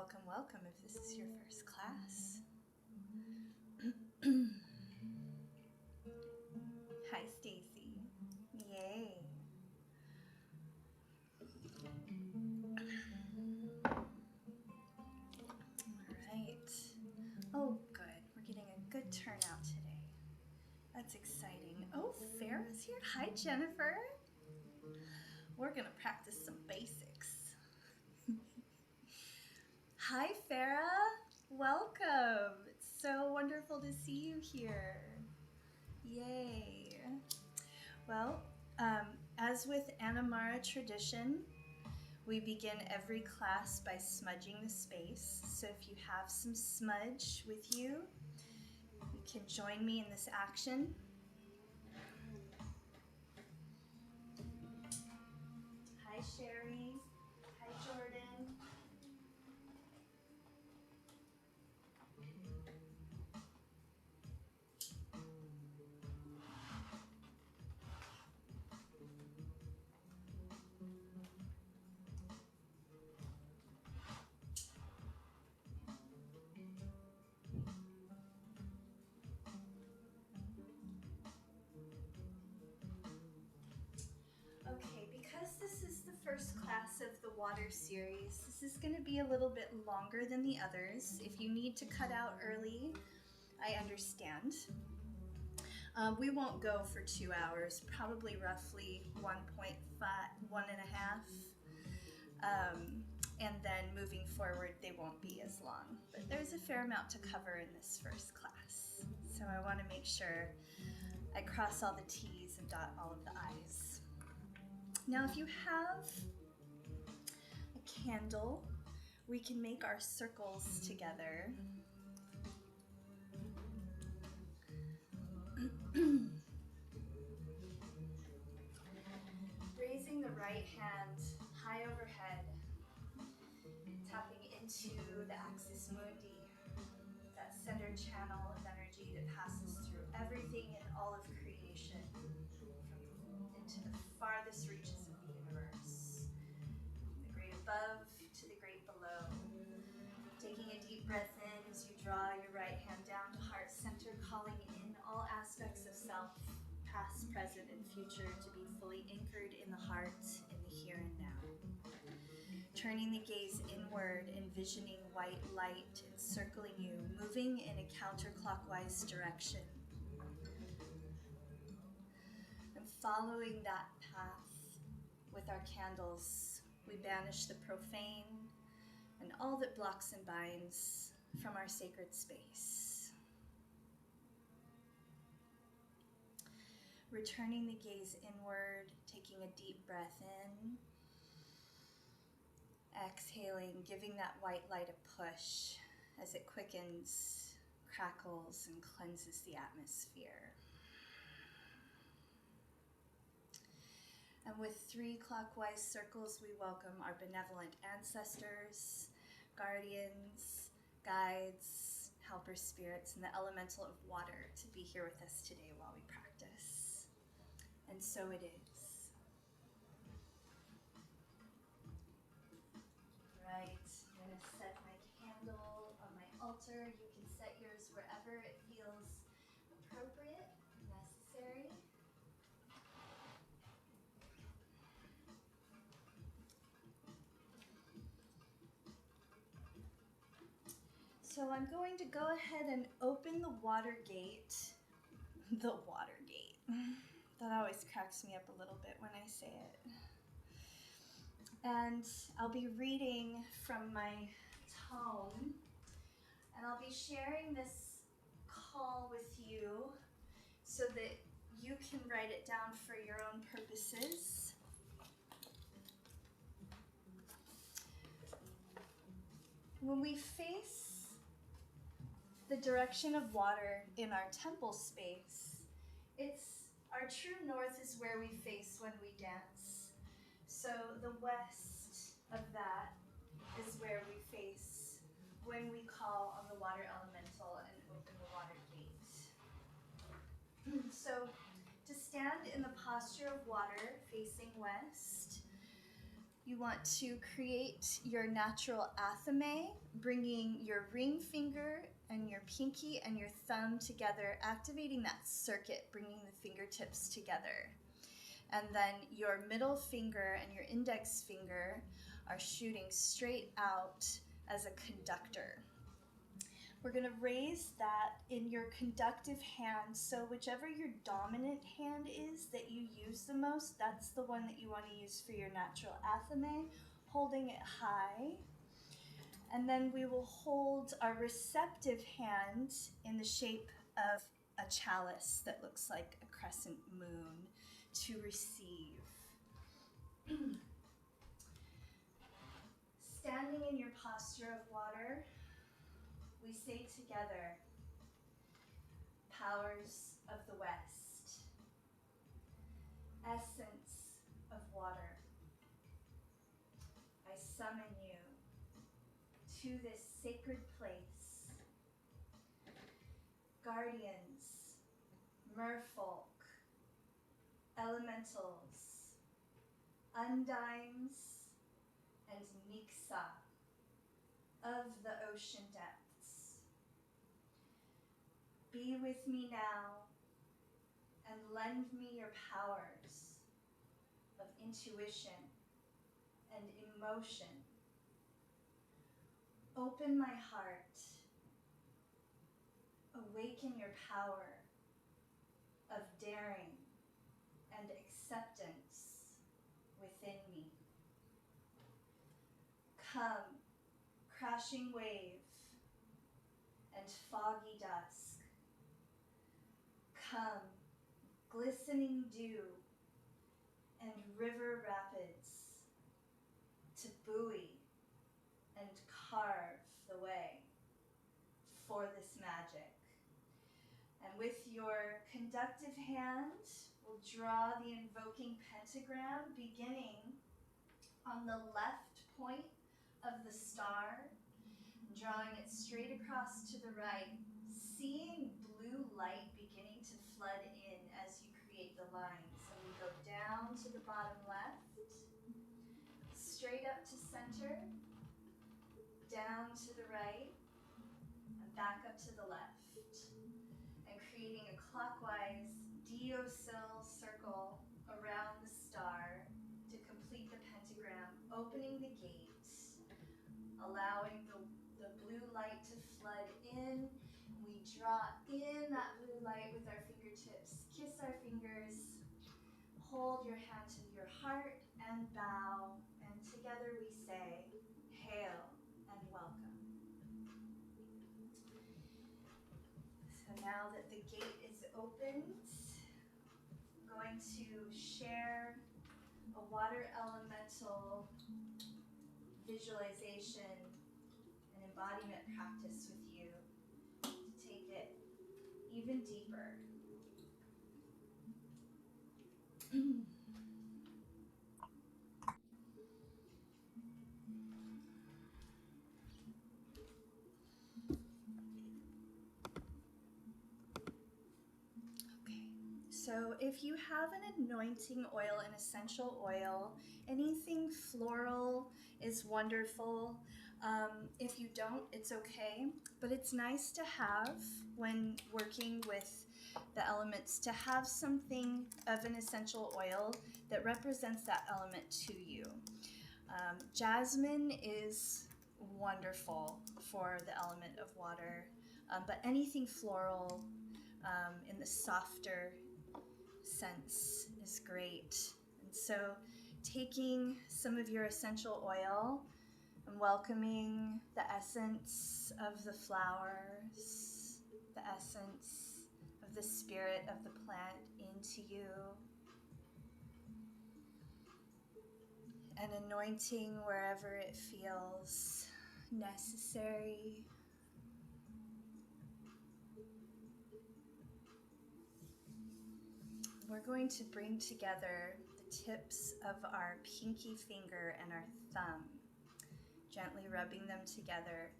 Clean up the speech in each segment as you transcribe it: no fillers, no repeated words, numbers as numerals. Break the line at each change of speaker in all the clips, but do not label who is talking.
welcome, welcome if this is your first class. Hi, Stacy. Yay. All right. Oh, good. We're getting a good turnout today. That's exciting. Oh, Farah's here. Hi, Jennifer. We're going to practice some basics. Hi, Farah. Welcome. It's so wonderful to see you here. Yay. Well, as with Anamara tradition, we begin every class by smudging the space. So if you have some smudge with you, you can join me in this action. Hi, Sherry. Hi, Jordan. Okay, because this is the first class of the water series, this is going to be a little bit longer than the others. If you need to cut out early, I understand. We won't go for 2 hours, probably roughly 1.5. And then moving forward, they won't be as long. But there's a fair amount to cover in this first class. So I want to make sure I cross all the T's and dot all of the I's. Now, if you have a candle, we can make our circles together. Raising the right hand high overhead, tapping into the axis mundi, that center channel of energy that passes through everything in all of creation, into the farthest reaches of the universe, from the great above to the great below. Taking a deep breath in as you draw your right hand down to heart center, calling in all aspects of self, past, present, and future, to be fully anchored in the heart, in the here and now. Turning the gaze inward, envisioning white light encircling you, moving in a counterclockwise direction. And following that path with our candles, we banish the profane and all that blocks and binds from our sacred space. Returning the gaze inward, taking a deep breath in. Exhaling, giving that white light a push as it quickens, crackles, and cleanses the atmosphere. And with 3 clockwise circles, we welcome our benevolent ancestors, guardians, guides, helper spirits, and the elemental of water to be here with us today while we practice. And so it is. Right, I'm going to set my candle on my altar. You can set yours wherever it feels appropriate, necessary. So I'm going to go ahead and open the water gate. The water gate. That always cracks me up a little bit when I say it. And I'll be reading from my tome, and I'll be sharing this call with you so that you can write it down for your own purposes. When we face the direction of water in our temple space, it's our true north is where we face when we dance. So the west of that is where we face when we call on the water elemental and open the water gate. So to stand in the posture of water facing west, You want to create your natural athame, bringing your ring finger and your pinky and your thumb together, activating that circuit, bringing the fingertips together. And then your middle finger and your index finger are shooting straight out as a conductor. We're going to raise that in your conductive hand. So whichever your dominant hand is that you use the most, that's the one that you want to use for your natural athame, holding it high. And then we will hold our receptive hand in the shape of a chalice that looks like a crescent moon to receive. Standing in your posture of water, we say together, powers of the West, essence of water, I summon you to this sacred place. Guardians, merfolk, elementals, undines, and Nixa of the ocean depths. Be with me now and lend me your powers of intuition and emotion. Open my heart. Awaken your power of daring and acceptance within me. Come, crashing wave and foggy dusk. Come, glistening dew and river rapids, to buoy and carve the way for this magic. And with your conductive hand, we'll draw the invoking pentagram beginning on the left point of the star, drawing it straight across to the right, seeing blue light beginning to flood in as you create the line. So we go down to the bottom left, straight up to center, down to the right, and back up to the left. And creating a clockwise Diocil circle around the star to complete the pentagram, opening the gate, allowing the blue light to flood in. We draw in that blue light with our fingertips, kiss our fingers, hold your hand to your heart and bow, and together we say, hail and welcome. So now that the gate is opened, I'm going to share a water elemental visualization and embodiment practice with you to take it even deeper. Okay, so if you have an anointing oil, an essential oil, anything floral is wonderful. If you don't, it's okay, but it's nice to have when working with the elements to have something of an essential oil that represents that element to you. Jasmine is wonderful for the element of water, but anything floral in the softer sense is great. And so taking some of your essential oil and welcoming the essence of the flowers, the essence of the spirit of the plant into you, and anointing wherever it feels necessary. We're going to bring together the tips of our pinky finger and our thumb, gently rubbing them together.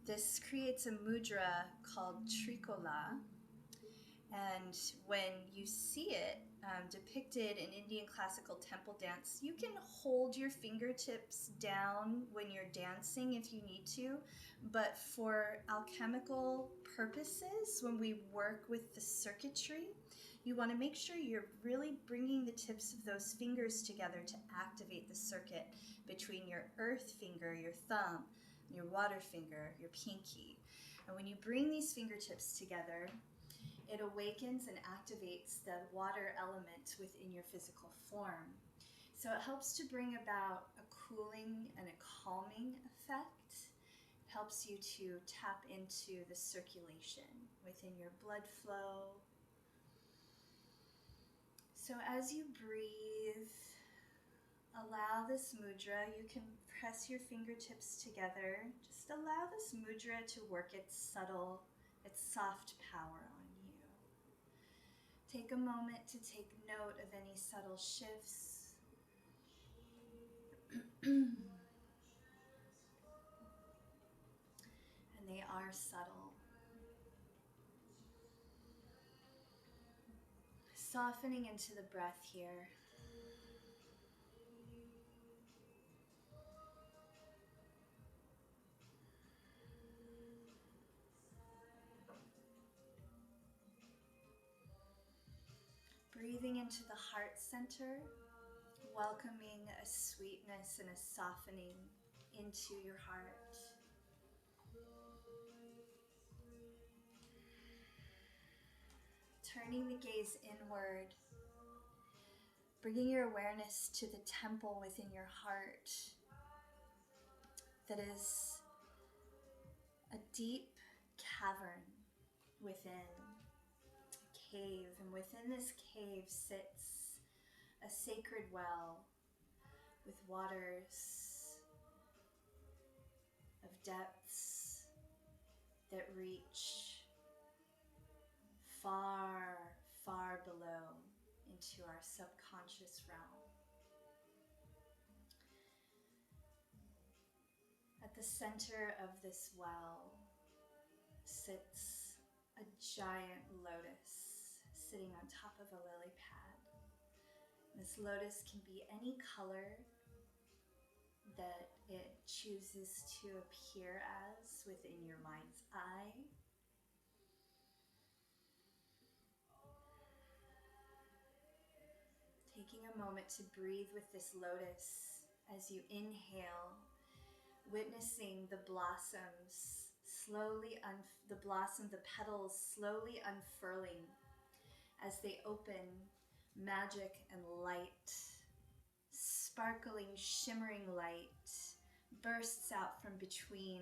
This creates a mudra called Trikola, and when you see it, depicted in Indian classical temple dance. You can hold your fingertips down when you're dancing if you need to, but for alchemical purposes, when we work with the circuitry, you want to make sure you're really bringing the tips of those fingers together to activate the circuit between your earth finger, your thumb, your water finger, your pinky. And when you bring these fingertips together, it awakens and activates the water element within your physical form. So it helps to bring about a cooling and a calming effect. It helps you to tap into the circulation within your blood flow. So as you breathe, allow this mudra. You can press your fingertips together. Just allow this mudra to work its subtle, its soft power on you. Take a moment to take note of any subtle shifts. And they are subtle. Softening into the breath here. Breathing into the heart center, welcoming a sweetness and a softening into your heart. Turning the gaze inward, bringing your awareness to the temple within your heart that is a deep cavern within, a cave, and within this cave sits a sacred well with waters of depths that reach far, far below into our subconscious realm. At the center of this well sits a giant lotus sitting on top of a lily pad. This lotus can be any color that it chooses to appear as within your mind's eye. Taking a moment to breathe with this lotus as you inhale, witnessing the blossoms slowly, the petals slowly unfurling as they open, magic and light, sparkling, shimmering light bursts out from between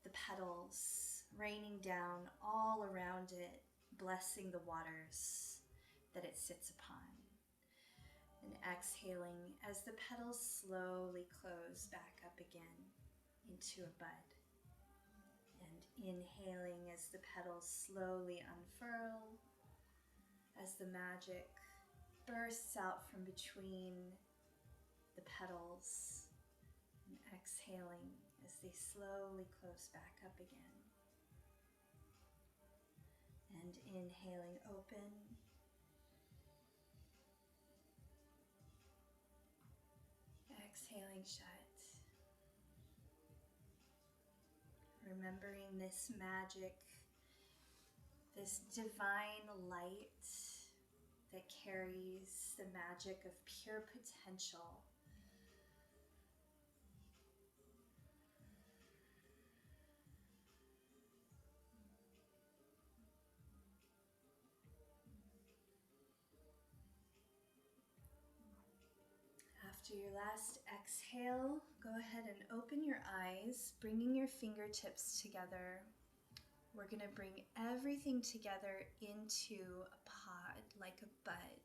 the petals, raining down all around it, blessing the waters that it sits upon. And exhaling as the petals slowly close back up again into a bud. And inhaling as the petals slowly unfurl, as the magic bursts out from between the petals. And exhaling as they slowly close back up again. And inhaling open. Exhaling shut. Remembering this magic, this divine light that carries the magic of pure potential. After your last exhale, go ahead and open your eyes, bringing your fingertips together. We're going to bring everything together into a pod, like a bud.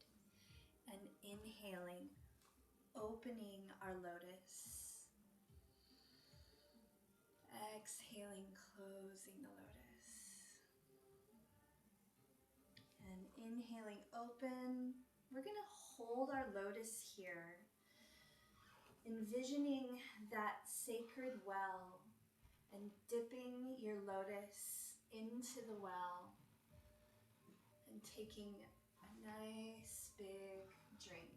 And inhaling, opening our lotus. Exhaling, closing the lotus. And inhaling, open. We're going to hold our lotus here, envisioning that sacred well and dipping your lotus into the well and taking Nice big drink.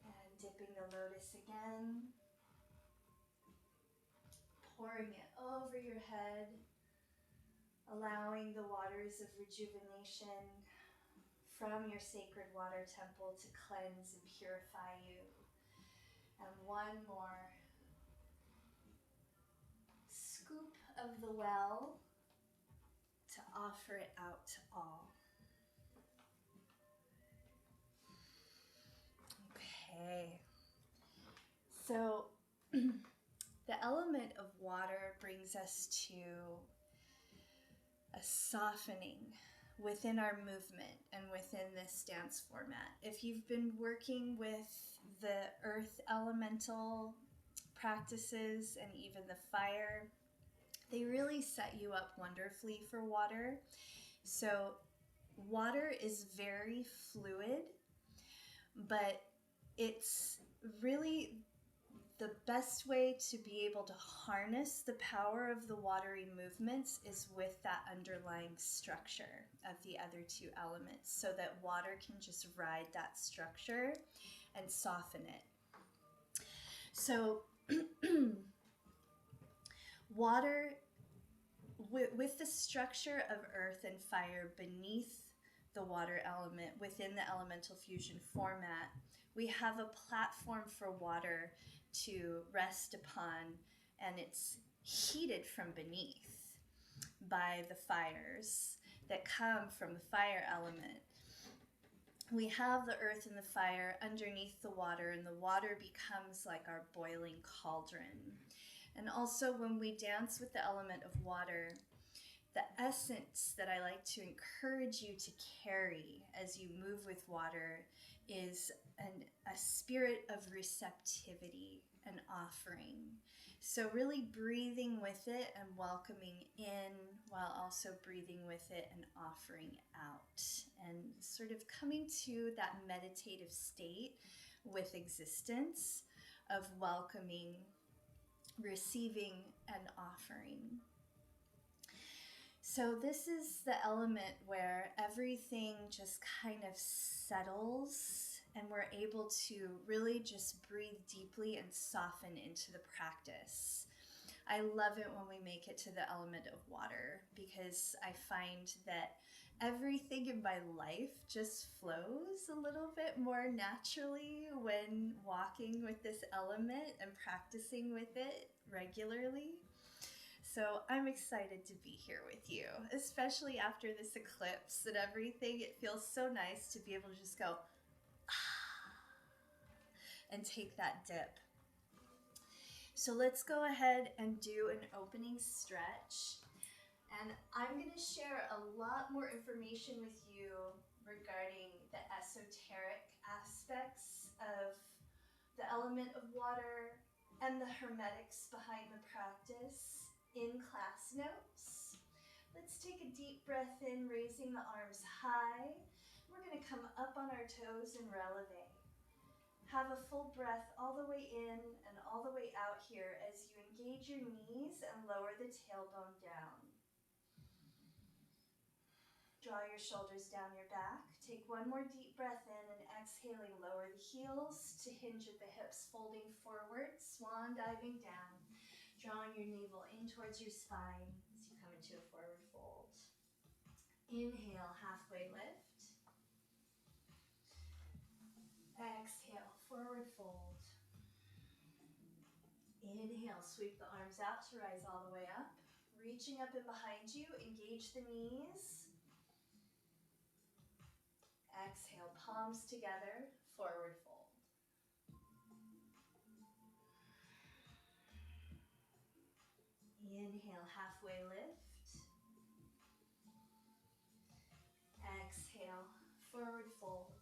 And dipping the lotus again. Pouring it over your head. Allowing the waters of rejuvenation from your sacred water temple to cleanse and purify you. And one more scoop of the well to offer it out to all. Okay. So the element of water brings us to a softening within our movement and within this dance format. If you've been working with the earth elemental practices and even the fire, they really set you up wonderfully for water. So water is very fluid, but it's really the best way to be able to harness the power of the watery movements is with that underlying structure of the other two elements, so that water can just ride that structure and soften it. So water, with the structure of earth and fire beneath the water element within the elemental fusion format, we have a platform for water to rest upon, and it's heated from beneath by the fires that come from the fire element. We have the earth and the fire underneath the water, and the water becomes like our boiling cauldron. And also when we dance with the element of water, the essence that I like to encourage you to carry as you move with water is a spirit of receptivity and offering. So really breathing with it and welcoming in, while also breathing with it and offering out, and sort of coming to that meditative state with existence of welcoming, receiving, and offering. So this is the element where everything just kind of settles, and we're able to really just breathe deeply and soften into the practice. I love it when we make it to the element of water, because I find that everything in my life just flows a little bit more naturally when walking with this element and practicing with it regularly. So I'm excited to be here with you, especially after this eclipse and everything. It feels so nice to be able to just go and take that dip. So let's go ahead and do an opening stretch. And I'm going to share a lot more information with you regarding the esoteric aspects of the element of water and the hermetics behind the practice in class notes. Let's take a deep breath in, raising the arms high. We're going to come up on our toes and releve. Have a full breath all the way in and all the way out here as you engage your knees and lower the tailbone down. Draw your shoulders down your back. Take one more deep breath in, and exhaling, lower the heels to hinge at the hips, folding forward, swan diving down. Drawing your navel in towards your spine as you come into a forward fold. Inhale, halfway lift. Exhale, forward fold. Inhale, sweep the arms out to rise all the way up. Reaching up and behind you, engage the knees. Exhale, palms together, forward fold. Inhale, halfway lift. Exhale, forward fold.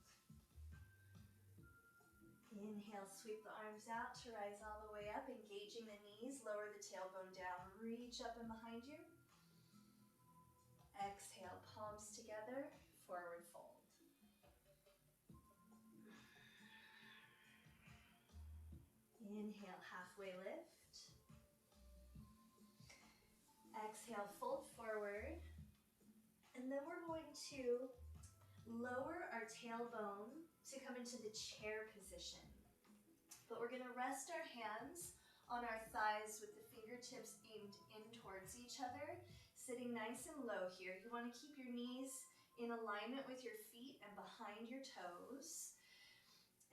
Inhale, sweep the arms out to rise all the way up, engaging the knees, lower the tailbone down, reach up and behind you. Exhale, palms together, forward fold. Inhale, halfway lift. Exhale. Exhale, fold forward. And then we're going to lower our tailbone to come into the chair position. But we're going to rest our hands on our thighs with the fingertips aimed in towards each other, sitting nice and low here. You want to keep your knees in alignment with your feet and behind your toes.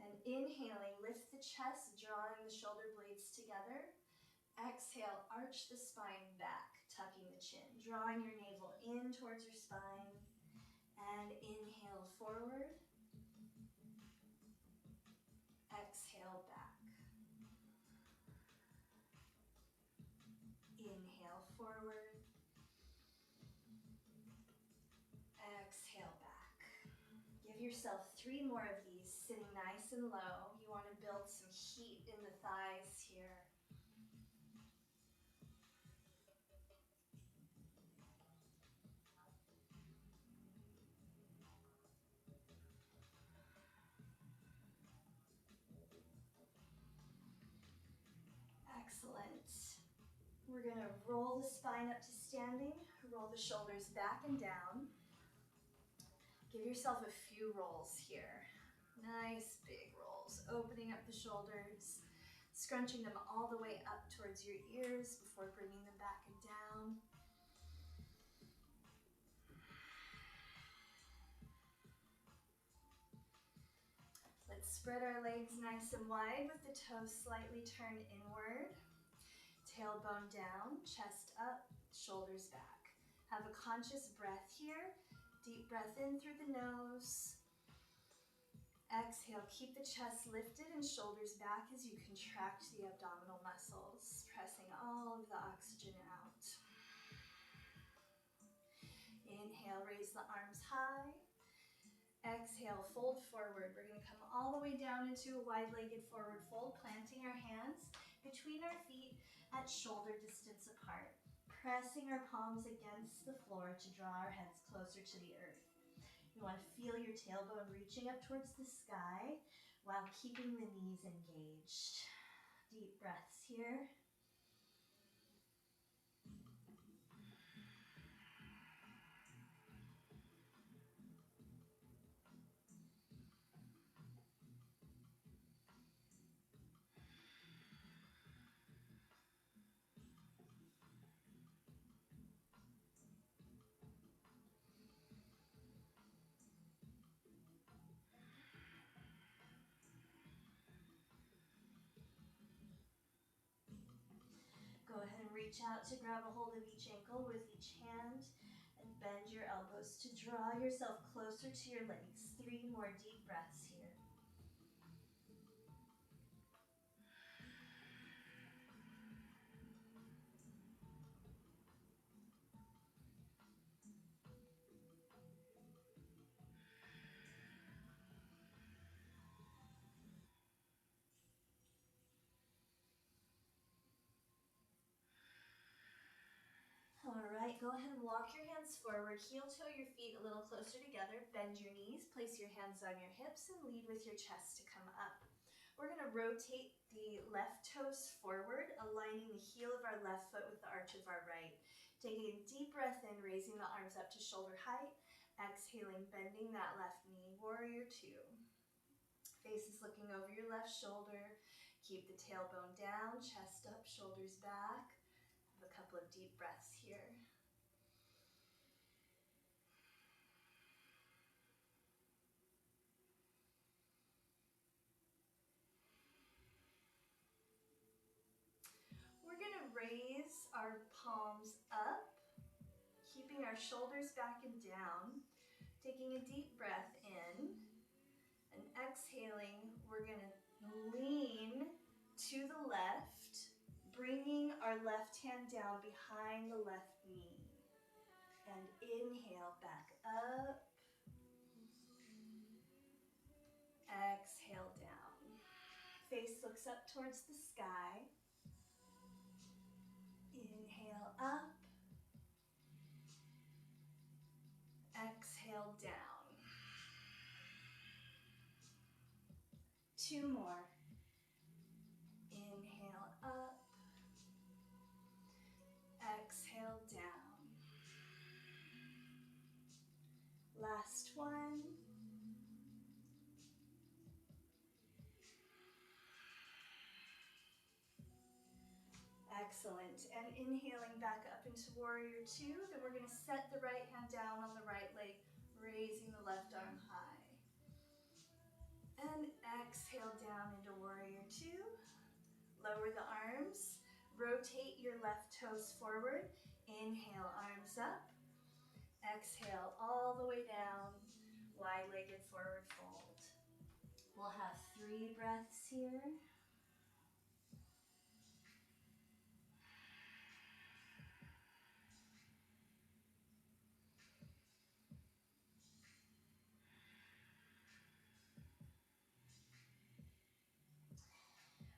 And inhaling, lift the chest, drawing the shoulder blades together. Exhale, arch the spine back, tucking the chin, drawing your navel in towards your spine. And inhale forward. Exhale back. Inhale forward. Exhale back. Give yourself 3 more of these, sitting nice and low. You want to build some heat in the thighs here. Excellent. We're going to roll the spine up to standing, roll the shoulders back and down. Give yourself a few rolls here. Nice big rolls, opening up the shoulders, scrunching them all the way up towards your ears before bringing them back and down. Let's spread our legs nice and wide with the toes slightly turned inward. Tailbone down, chest up, shoulders back. Have a conscious breath here. Deep breath in through the nose. Exhale, keep the chest lifted and shoulders back as you contract the abdominal muscles, pressing all of the oxygen out. Inhale, raise the arms high. Exhale, fold forward. We're going to come all the way down into a wide-legged forward fold, planting our hands between our feet at shoulder distance apart, pressing our palms against the floor to draw our heads closer to the earth. You want to feel your tailbone reaching up towards the sky while keeping the knees engaged. Deep breaths here. Go ahead and reach out to grab a hold of each ankle with each hand and bend your elbows to draw yourself closer to your legs. 3 more deep breaths here. All right, go ahead and walk your hands forward, heel toe your feet a little closer together, bend your knees, place your hands on your hips, and lead with your chest to come up. We're going to rotate the left toes forward, aligning the heel of our left foot with the arch of our right. Taking a deep breath in, raising the arms up to shoulder height, exhaling, bending that left knee, warrior 2. Face is looking over your left shoulder, keep the tailbone down, chest up, shoulders back. A couple of deep breaths here. We're going to raise our palms up, keeping our shoulders back and down, taking a deep breath in, and exhaling, we're going to lean to the left, bringing our left hand down behind the left knee. And inhale, back up. Exhale down. Face looks up towards the sky. Inhale up. Exhale down. 2 more. Inhale up. Exhale down. Last one. Excellent. And inhaling back up into warrior two. Then we're going to set the right hand down on the right leg, raising the left arm high. And exhale down into warrior two. Lower the arms. Rotate your left toes forward. Inhale, arms up. Exhale all the way down. Wide-legged forward fold. We'll have 3 breaths here.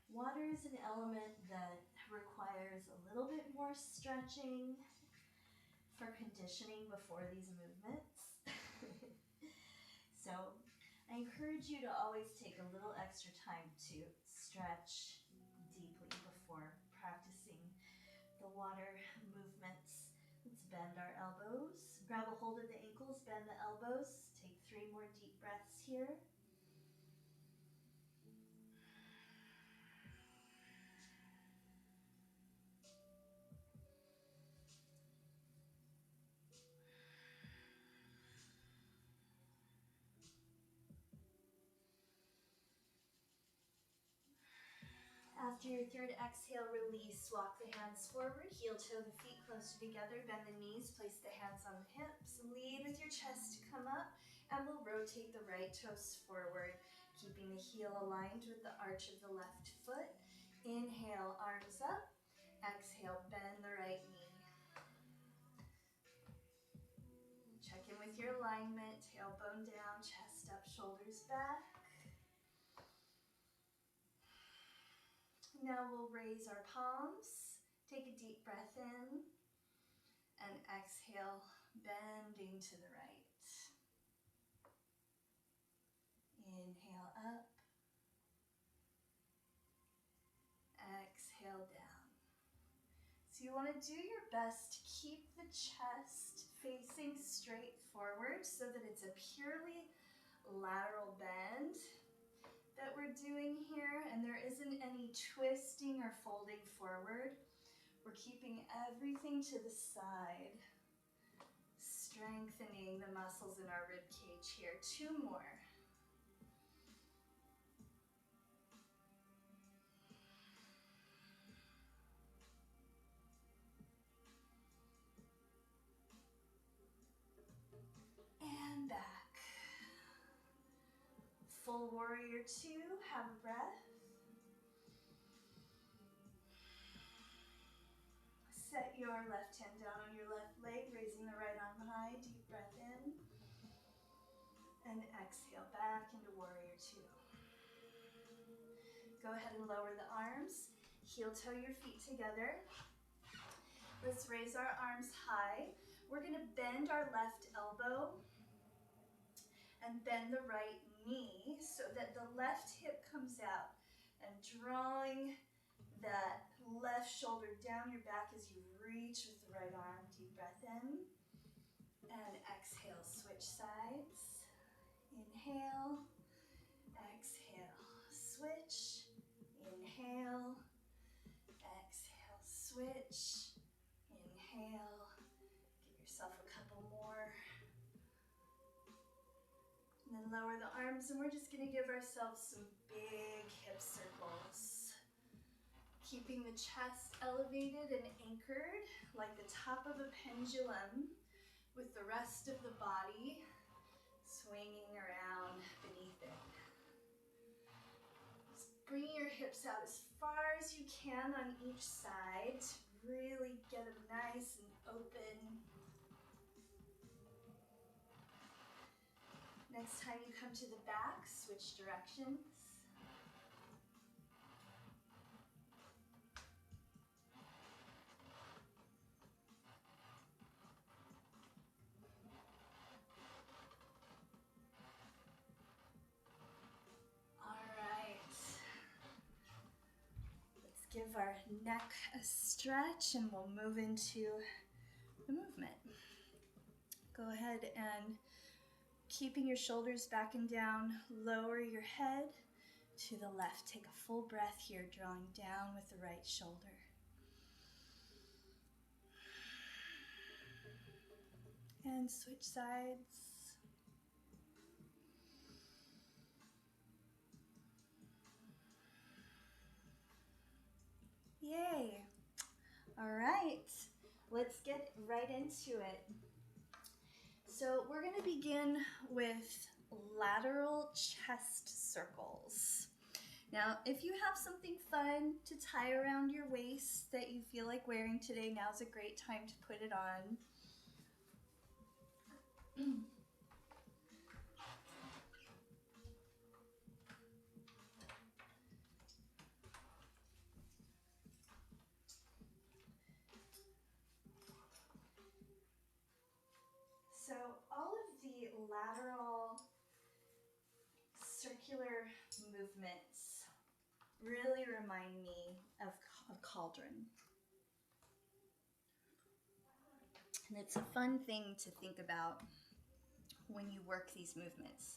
Water is an element that requires a little bit more stretching for conditioning before these movements. So I encourage you to always take a little extra time to stretch deeply before practicing the water movements. Let's bend our elbows. Grab a hold of the ankles, bend the elbows. Take 3 more deep breaths here. After your third exhale, release. Walk the hands forward, heel toe the feet closer together, bend the knees, place the hands on the hips. Lead with your chest to come up, and we'll rotate the right toes forward, keeping the heel aligned with the arch of the left foot. Inhale, arms up. Exhale, bend the right knee. Check in with your alignment, tailbone down, chest up, shoulders back. Now we'll raise our palms, take a deep breath in, and exhale, bending to the right. Inhale up, exhale down. So you want to do your best to keep the chest facing straight forward so that it's a purely lateral bend that we're doing here, and there isn't any twisting or folding forward. We're keeping everything to the side, strengthening the muscles in our rib cage here. 2 more. And back. Full warrior 2, have a breath. Set your left hand down on your left leg, raising the right arm high. Deep breath in. And exhale back into warrior 2. Go ahead and lower the arms. Heel toe your feet together. Let's raise our arms high. We're going to bend our left elbow and bend the right knee so that the left hip comes out, and drawing that left shoulder down your back as you reach with the right arm. Deep breath in and exhale, switch sides. Inhale, exhale, switch. Inhale, exhale, switch. Inhale, give yourself a couple more. And then lower the arms, and we're just going to give ourselves some big hip circles. Keeping the chest elevated and anchored like the top of a pendulum, with the rest of the body swinging around beneath it. Just bring your hips out as far as you can on each side to really get them nice and open. Next time you come to the back, switch directions. All right. Let's give our neck a stretch and we'll move into the movement. Go ahead and Keeping your shoulders back and down, lower your head to the left. Take a full breath here, drawing down with the right shoulder. And switch sides. Yay. All right, let's get right into it. So we're going to begin with lateral chest circles. Now, if you have something fun to tie around your waist that you feel like wearing today, now's a great time to put it on. So all of the lateral circular movements really remind me of a cauldron. And it's a fun thing to think about when you work these movements.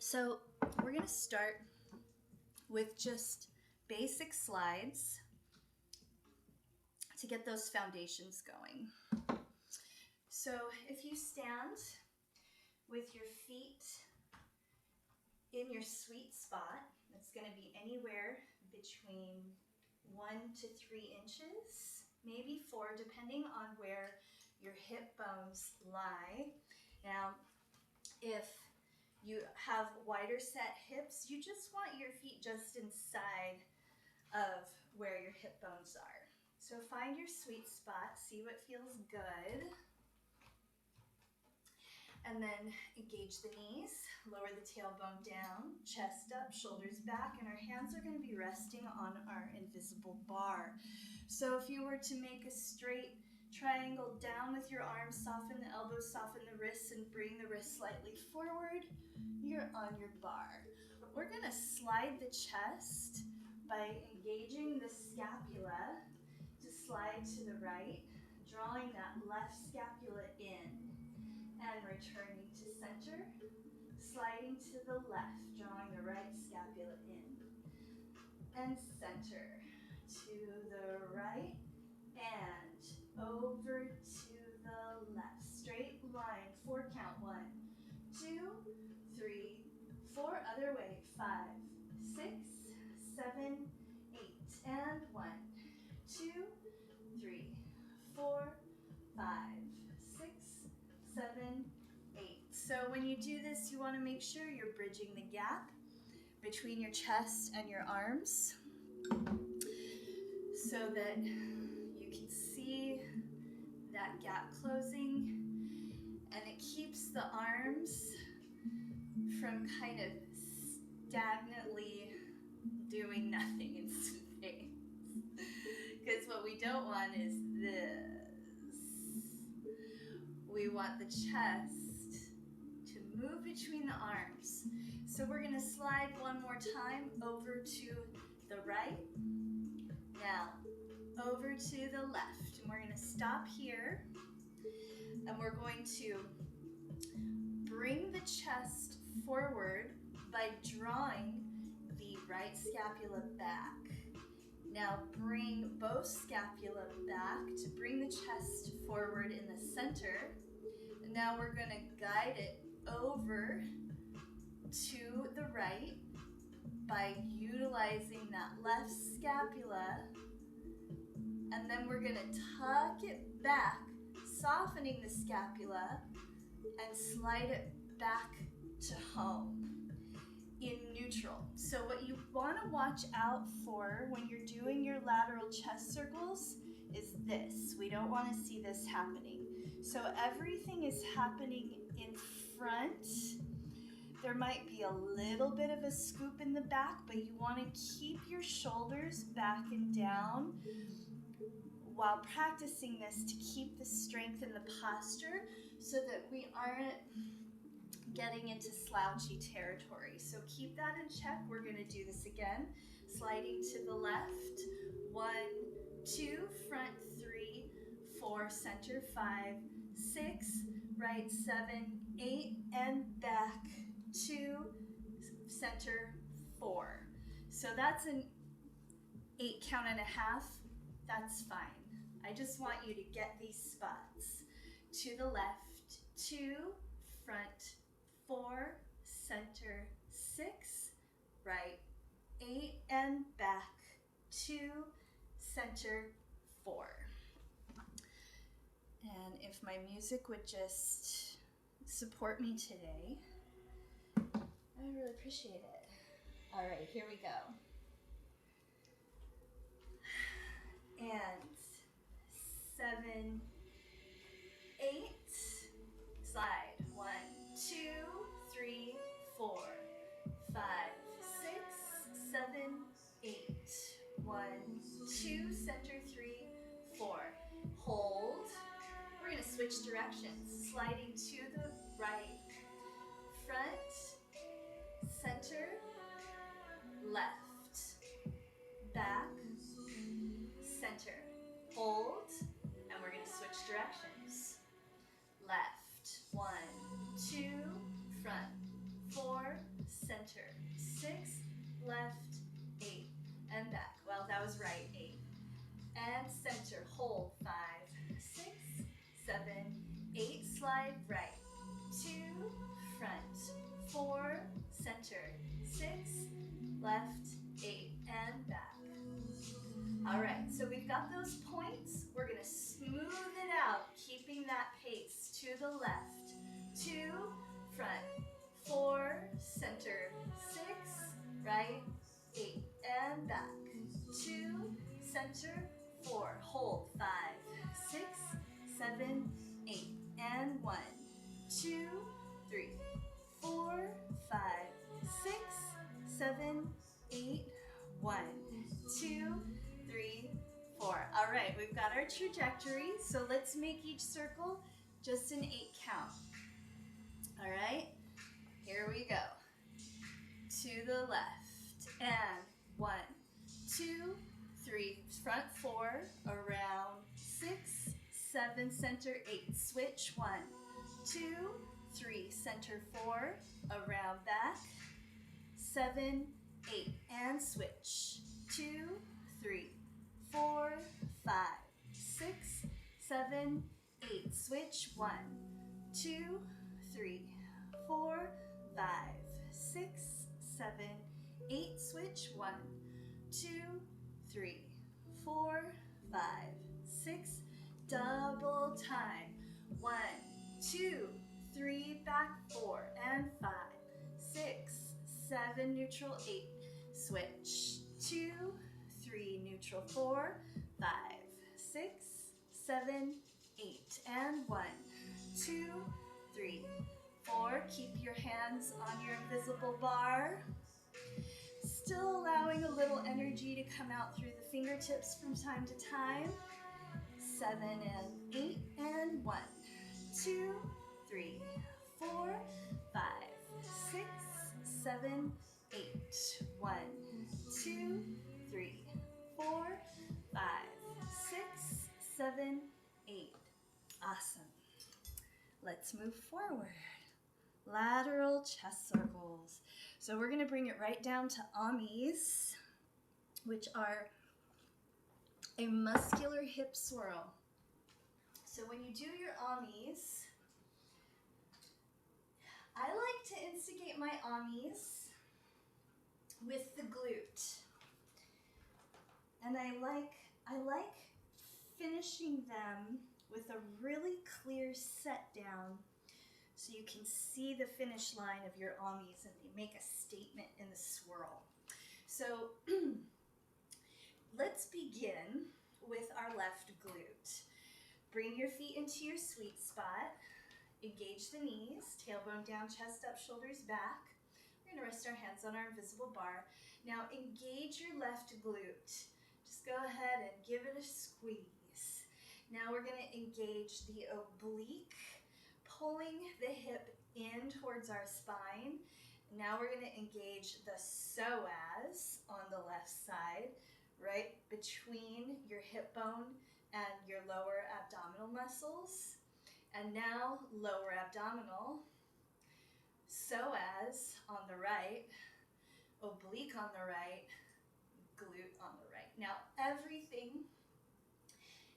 So we're going to start with just basic slides to get those foundations going. So if you stand with your feet in your sweet spot, it's going to be anywhere between 1 to 3 inches, maybe 4, depending on where your hip bones lie. Now, if you have wider set hips, you just want your feet just inside of where your hip bones are. So find your sweet spot, see what feels good. And then engage the knees, lower the tailbone down, chest up, shoulders back, and our hands are going to be resting on our invisible bar. So if you were to make a straight triangle down with your arms, soften the elbows, soften the wrists, and bring the wrists slightly forward, you're on your bar. We're going to slide the chest by engaging the scapula to slide to the right, drawing that left scapula in. And returning to center, sliding to the left, drawing the right scapula in. And center, to the right, and over to the left. Straight line, 4 count, 1, 2, 3, 4, other way, 5, 6, 7, 8, and 1, 2, 3, 4, 5, 6, 7, 8. So when you do this, you want to make sure you're bridging the gap between your chest and your arms so that you can see that gap closing, and it keeps the arms from kind of stagnantly doing nothing in space. Because what we don't want is this. We want the chest to move between the arms. So we're going to slide one more time over to the right. Now, over to the left. And we're going to stop here. And we're going to bring the chest forward by drawing the right scapula back. Now bring both scapula back to bring the chest forward in the center. And now we're going to guide it over to the right by utilizing that left scapula. And then we're going to tuck it back, softening the scapula, and slide it back to home in neutral. So what you want to watch out for when you're doing your lateral chest circles is this. We don't want to see this happening. So everything is happening in front. There might be a little bit of a scoop in the back, but you want to keep your shoulders back and down while practicing this to keep the strength in the posture so that we aren't getting into slouchy territory. So keep that in check. We're going to do this again. Sliding to the left. 1, 2, front 3, 4, center 5, 6, right 7, 8 and back, 2, center, 4. So that's an 8 count and a half. That's fine. I just want you to get these spots. To the left, 2, front, 4, center, 6, right, 8 and back, 2, center, 4. And if my music would just support me today, I would really appreciate it. All right, here we go. And 7, 8, slide. 1, 2, 3, 4, 5, 6, 7, 8. 1, 2, center, 3, 4. Hold. We're going to switch directions. Sliding to the right, front, center, left, back, center. Hold, and we're going to switch directions. Left, 1, 2, front, 4, center, 6, left, 8, and back. Well, that was right, 8. And center, hold, 5, 6, 7, 8, slide right, 2, front, 4, center, 6, left, 8, and back. All right, so we've got those points. We're gonna smooth it out, keeping that pace. To the left, 2, front, 4, center, 6, right, 8, and back. 2, center, 4, hold, 5, 6, 7, 8, and 1, 2, 3, 4, 5, 6, 7, 8, 1, 2, 3, 4. All right, we've got our trajectory, so let's make each circle just an 8 count. All right, here we go. To the left, and 1, 2, 3, front 4, around 6, 7, center 8, switch 1, 2, 3, center 4, around back, 7, 8, and switch, 2, 3, 4, 5, 6, 7, 8, switch 1, 2, 3, 4, 5, 6, 7, 8, switch 1, 2, 3, 4, 5, 6, double time, 1, 2, 3, back 4, and 5, 6, 7, neutral 8, switch, 2, 3, neutral 4, 5, 6, 7, 8, and 1, 2, 3, 4. Keep your hands on your invisible bar. Still allowing a little energy to come out through the fingertips from time to time. 7 and 8 and 1, 2, 3, 4, 5, 6, 7, 8. 1, 2, 3, 4, 5, 6, 7, 8. Awesome. Let's move forward. Lateral chest circles. So we're going to bring it right down to amis, which are a muscular hip swirl. So when you do your amis, I like to instigate my amis with the glute. And I like finishing them with a really clear set down so you can see the finish line of your amis and they make a statement in the swirl. So let's begin with our left glute. Bring your feet into your sweet spot. Engage the knees, tailbone down, chest up, shoulders back. We're going to rest our hands on our invisible bar. Now engage your left glute. Just go ahead and give it a squeeze. Now we're going to engage the oblique, pulling the hip in towards our spine. Now we're going to engage the psoas on the left side, right between your hip bone and your lower abdominal muscles. And now lower abdominal, psoas on the right, oblique on the right, glute on the right. Now everything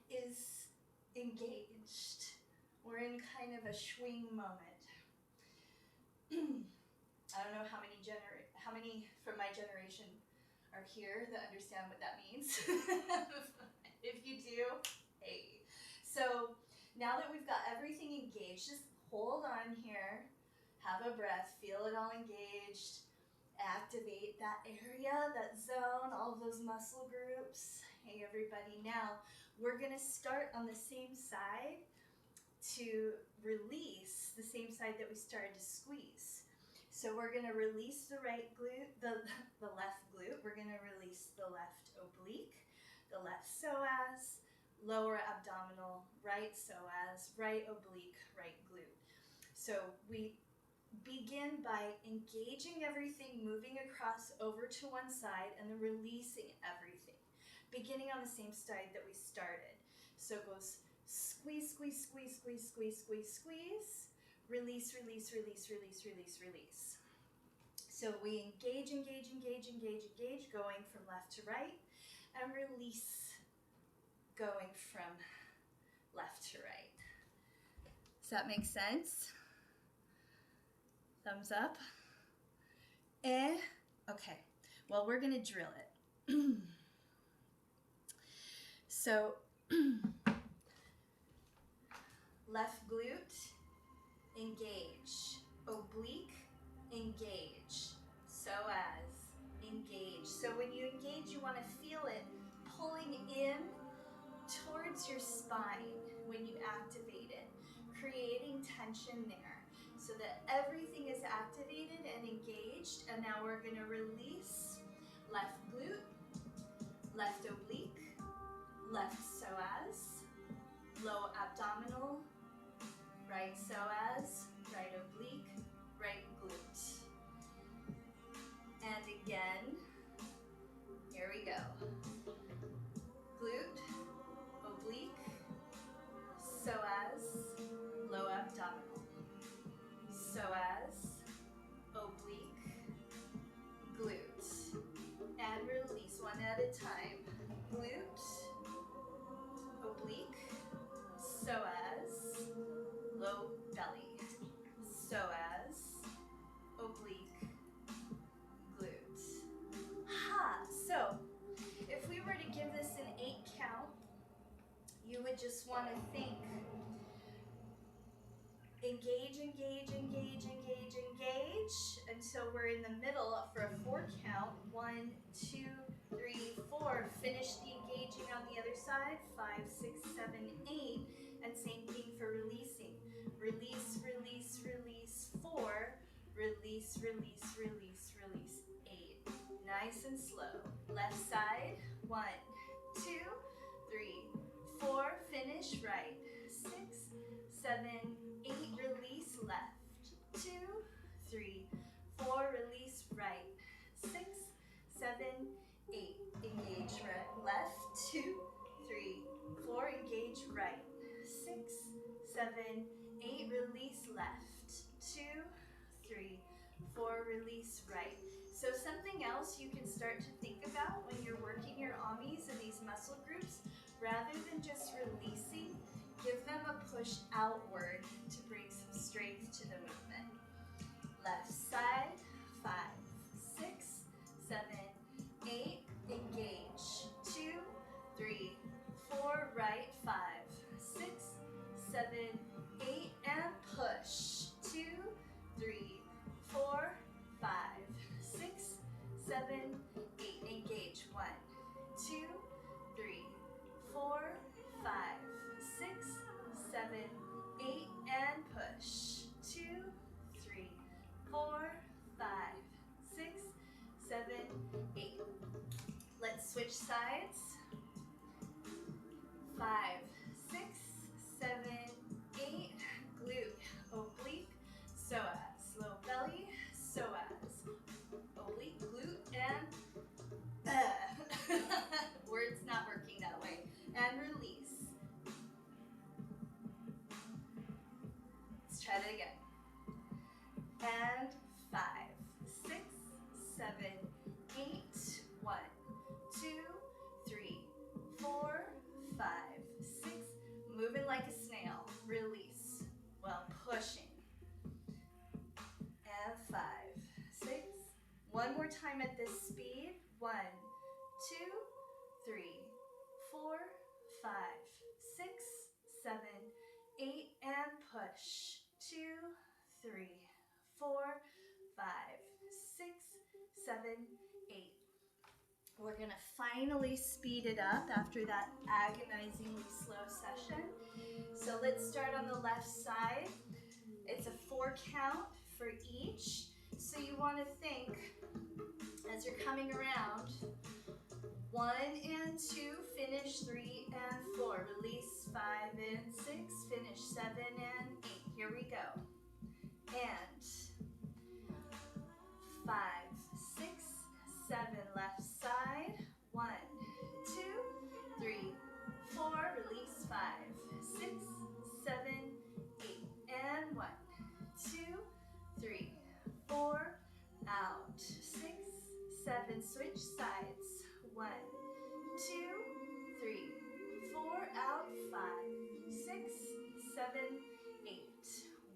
is engaged. We're in kind of a swing moment. I don't know how many from my generation are here that understand what that means. If you do, hey. So now that we've got everything engaged, just hold on here, have a breath, feel it all engaged, activate that area, that zone, all of those muscle groups. Hey everybody, now we're gonna start on the same side to release the same side that we started to squeeze. So we're gonna release the right glute, the left glute. We're gonna release the left oblique, the left psoas, lower abdominal, right psoas, right oblique, right glute. So we begin by engaging everything, moving across over to one side, and then releasing everything, beginning on the same side that we started. So it goes squeeze, squeeze, squeeze, squeeze, squeeze, squeeze, squeeze, release, release, release, release, release, release. So we engage, engage, engage, engage, engage, going from left to right, and release, going from left to right. Does that make sense? Thumbs up. Okay, well, we're gonna drill it. So, left glute, engage. Oblique, engage. Psoas, engage. So when you engage, you wanna feel it pulling in towards your spine when you activate it, creating tension there so that everything is activated and engaged. And now we're gonna release left glute, left oblique, left psoas, low abdominal, right psoas, right oblique, right glute. And again, here we go. Glute, oblique, psoas, low abdominal, psoas, oblique, glute. And release one at a time. Glute, oblique, psoas, low belly, psoas, oblique, glute. Ha! So, if we were to give this an 8 count, you would just want to think, engage, engage, engage, engage, engage, until we're in the middle for a 4 count. 1, 2, 3, 4. Finish the engaging on the other side. 5, 6, 7, 8. And same thing for releasing. Release, release, release. 4. Release, release, release, release. 8. Nice and slow. Left side. 1, 2, 3, 4. Finish right. 6, 7, 8. Release left. 2, 3, 4. Release right. 6, 7, 8. Engage right. Left. 2, 3, 4. Engage right. 6, 7, 8. Release left. 2, 3, 4. Release right. So something else you can start to think about when you're working your AMIs and these muscle groups, rather than just releasing, give them a push outward to bring some strength to the movement. Left side, 5, 6, 7, 8, engage. 2, 3, 4, right, 5, 6, 7, 8, and push. 2, 3, 4, 5, 6, 7, 8. Engage. 1, 2, 3, 4, 5, 6, 7, 8, and push. 2, 3, 4, 5, 6, 7, 8. Let's switch sides. 5, 6, 7, 8. Glute, oblique, psoas, low belly, psoas, oblique, glute, and words not working that way. And release. Let's try that again. And One more time at this speed. 1, 2, 3, 4, 5, 6, 7, 8, and push. 2, 3, 4, 5, 6, 7, 8. We're gonna finally speed it up after that agonizingly slow session. So let's start on the left side. It's a 4 count for each. So you want to think as you're coming around, 1 and 2, finish 3 and 4, release 5 and 6, finish 7 and 8. Here we go. And 5, 6, 7, left side. 1, 2, 3, 4, release 5, 6, 7, 8, and 1, 2, 3, 4, out, 6, 7, switch sides. 1, 2, 3, 4, out, 5, 6, 7, 8.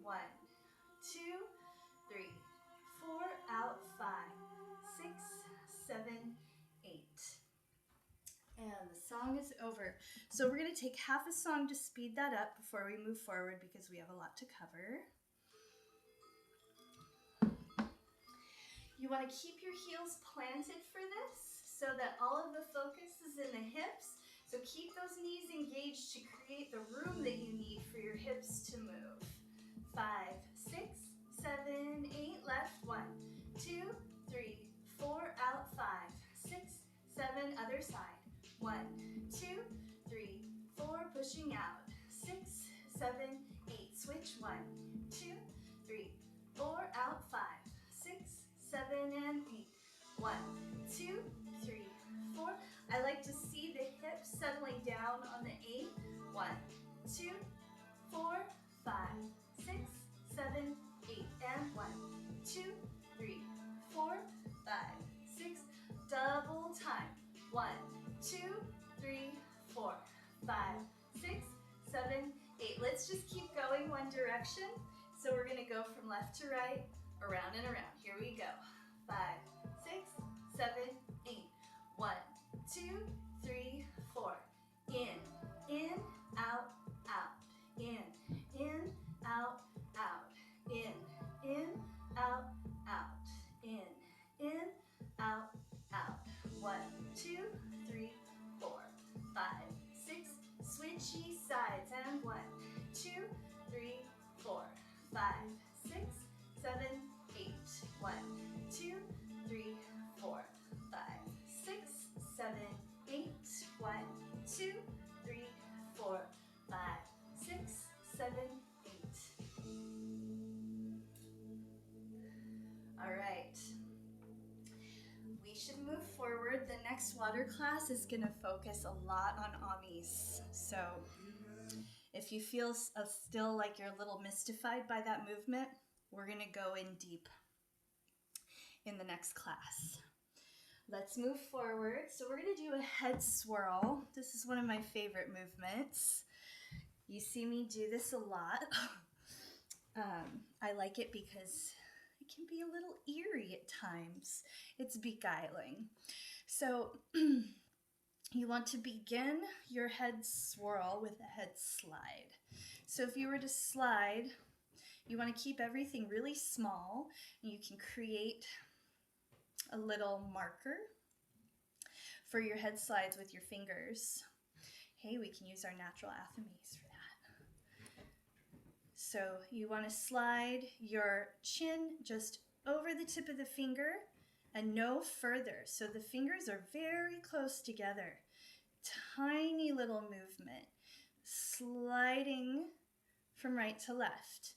1, 2, 3, 4, out, 5, 6, 7, 8. And the song is over. So we're going to take half a song to speed that up before we move forward because we have a lot to cover. You want to keep your heels planted for this so that all of the focus is in the hips. So keep those knees engaged to create the room that you need for your hips to move. 5, 6, 7, 8, left. 1, 2, 3, 4, out, 5, 6, 7, other side. 1, 2, 3, 4, pushing out. 6, 7, 8, switch. 1, 2, 3, 4, out, 5, 6, 7, and 8. 1, 2, 3, 4. I like to see the hips settling down on the 8. 1, 2, 4, 5, 6, 7, 8, and 1, 2, 3, 4, 5, 6. Double time. 1, 2, 3, 4, 5, 6, 7, 8. Let's just keep going one direction. So we're going to go from left to right, around and around. Here we go. 5, 6, 7, 8. 1, 2, 3, 4. In, out, out. In, out, out. In, out, out. In, out, out. 1, 2, 3, 4, 5, 6. Switchy sides. And 1, 2, 3, 4, 5, 6, 7, 8. 1, 2, 3, 4, 5, 6, 7, 8. 1, 2, 3, 4, 5, 6, 7, 8. All right. We should move forward. The next water class is going to focus a lot on amis. So if you feel still like you're a little mystified by that movement, we're going to go in deep in the next class. Let's move forward. So we're going to do a head swirl. This is one of my favorite movements. You see me do this a lot. I like it because it can be a little eerie at times. It's beguiling. So you want to begin your head swirl with a head slide. So if you were to slide, you want to keep everything really small. You can create a little marker for your head slides with your fingers. Hey, we can use our natural athames for that. So you want to slide your chin just over the tip of the finger and no further. So the fingers are very close together. Tiny little movement, sliding from right to left.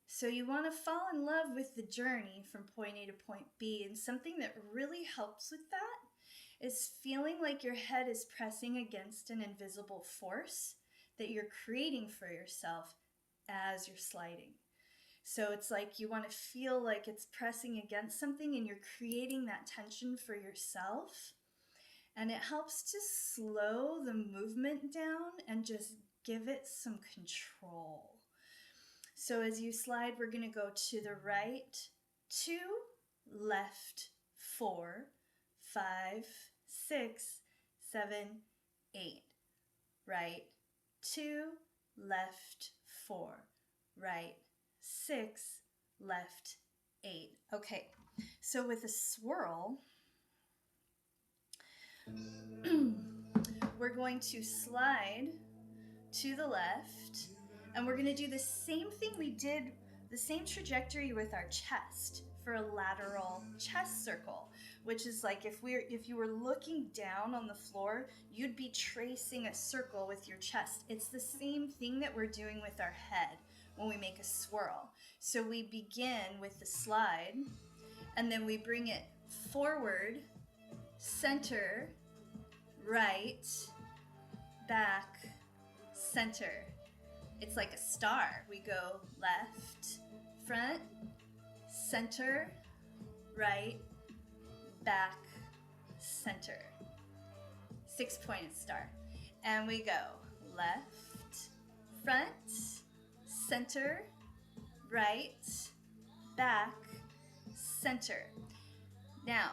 So you want to fall in love with the journey from point A to point B, and something that really helps with that is feeling like your head is pressing against an invisible force that you're creating for yourself as you're sliding. So it's like you want to feel like it's pressing against something and you're creating that tension for yourself. And it helps to slow the movement down and just give it some control. So as you slide, we're going to go to the right, 2, left 4, 5, 6, 7, 8. Right 2, left 4, right 6, left 8. Okay, so with a swirl, we're going to slide to the left, and we're going to do the same thing we did, the same trajectory with our chest for a lateral chest circle, which is like if you were looking down on the floor, you'd be tracing a circle with your chest. It's the same thing that we're doing with our head when we make a swirl. So we begin with the slide, and then we bring it forward, center, right, back, center. It's like a star. We go left, front, center, right, back, center. 6-pointed star. And we go left, front, center, right, back, center. Now,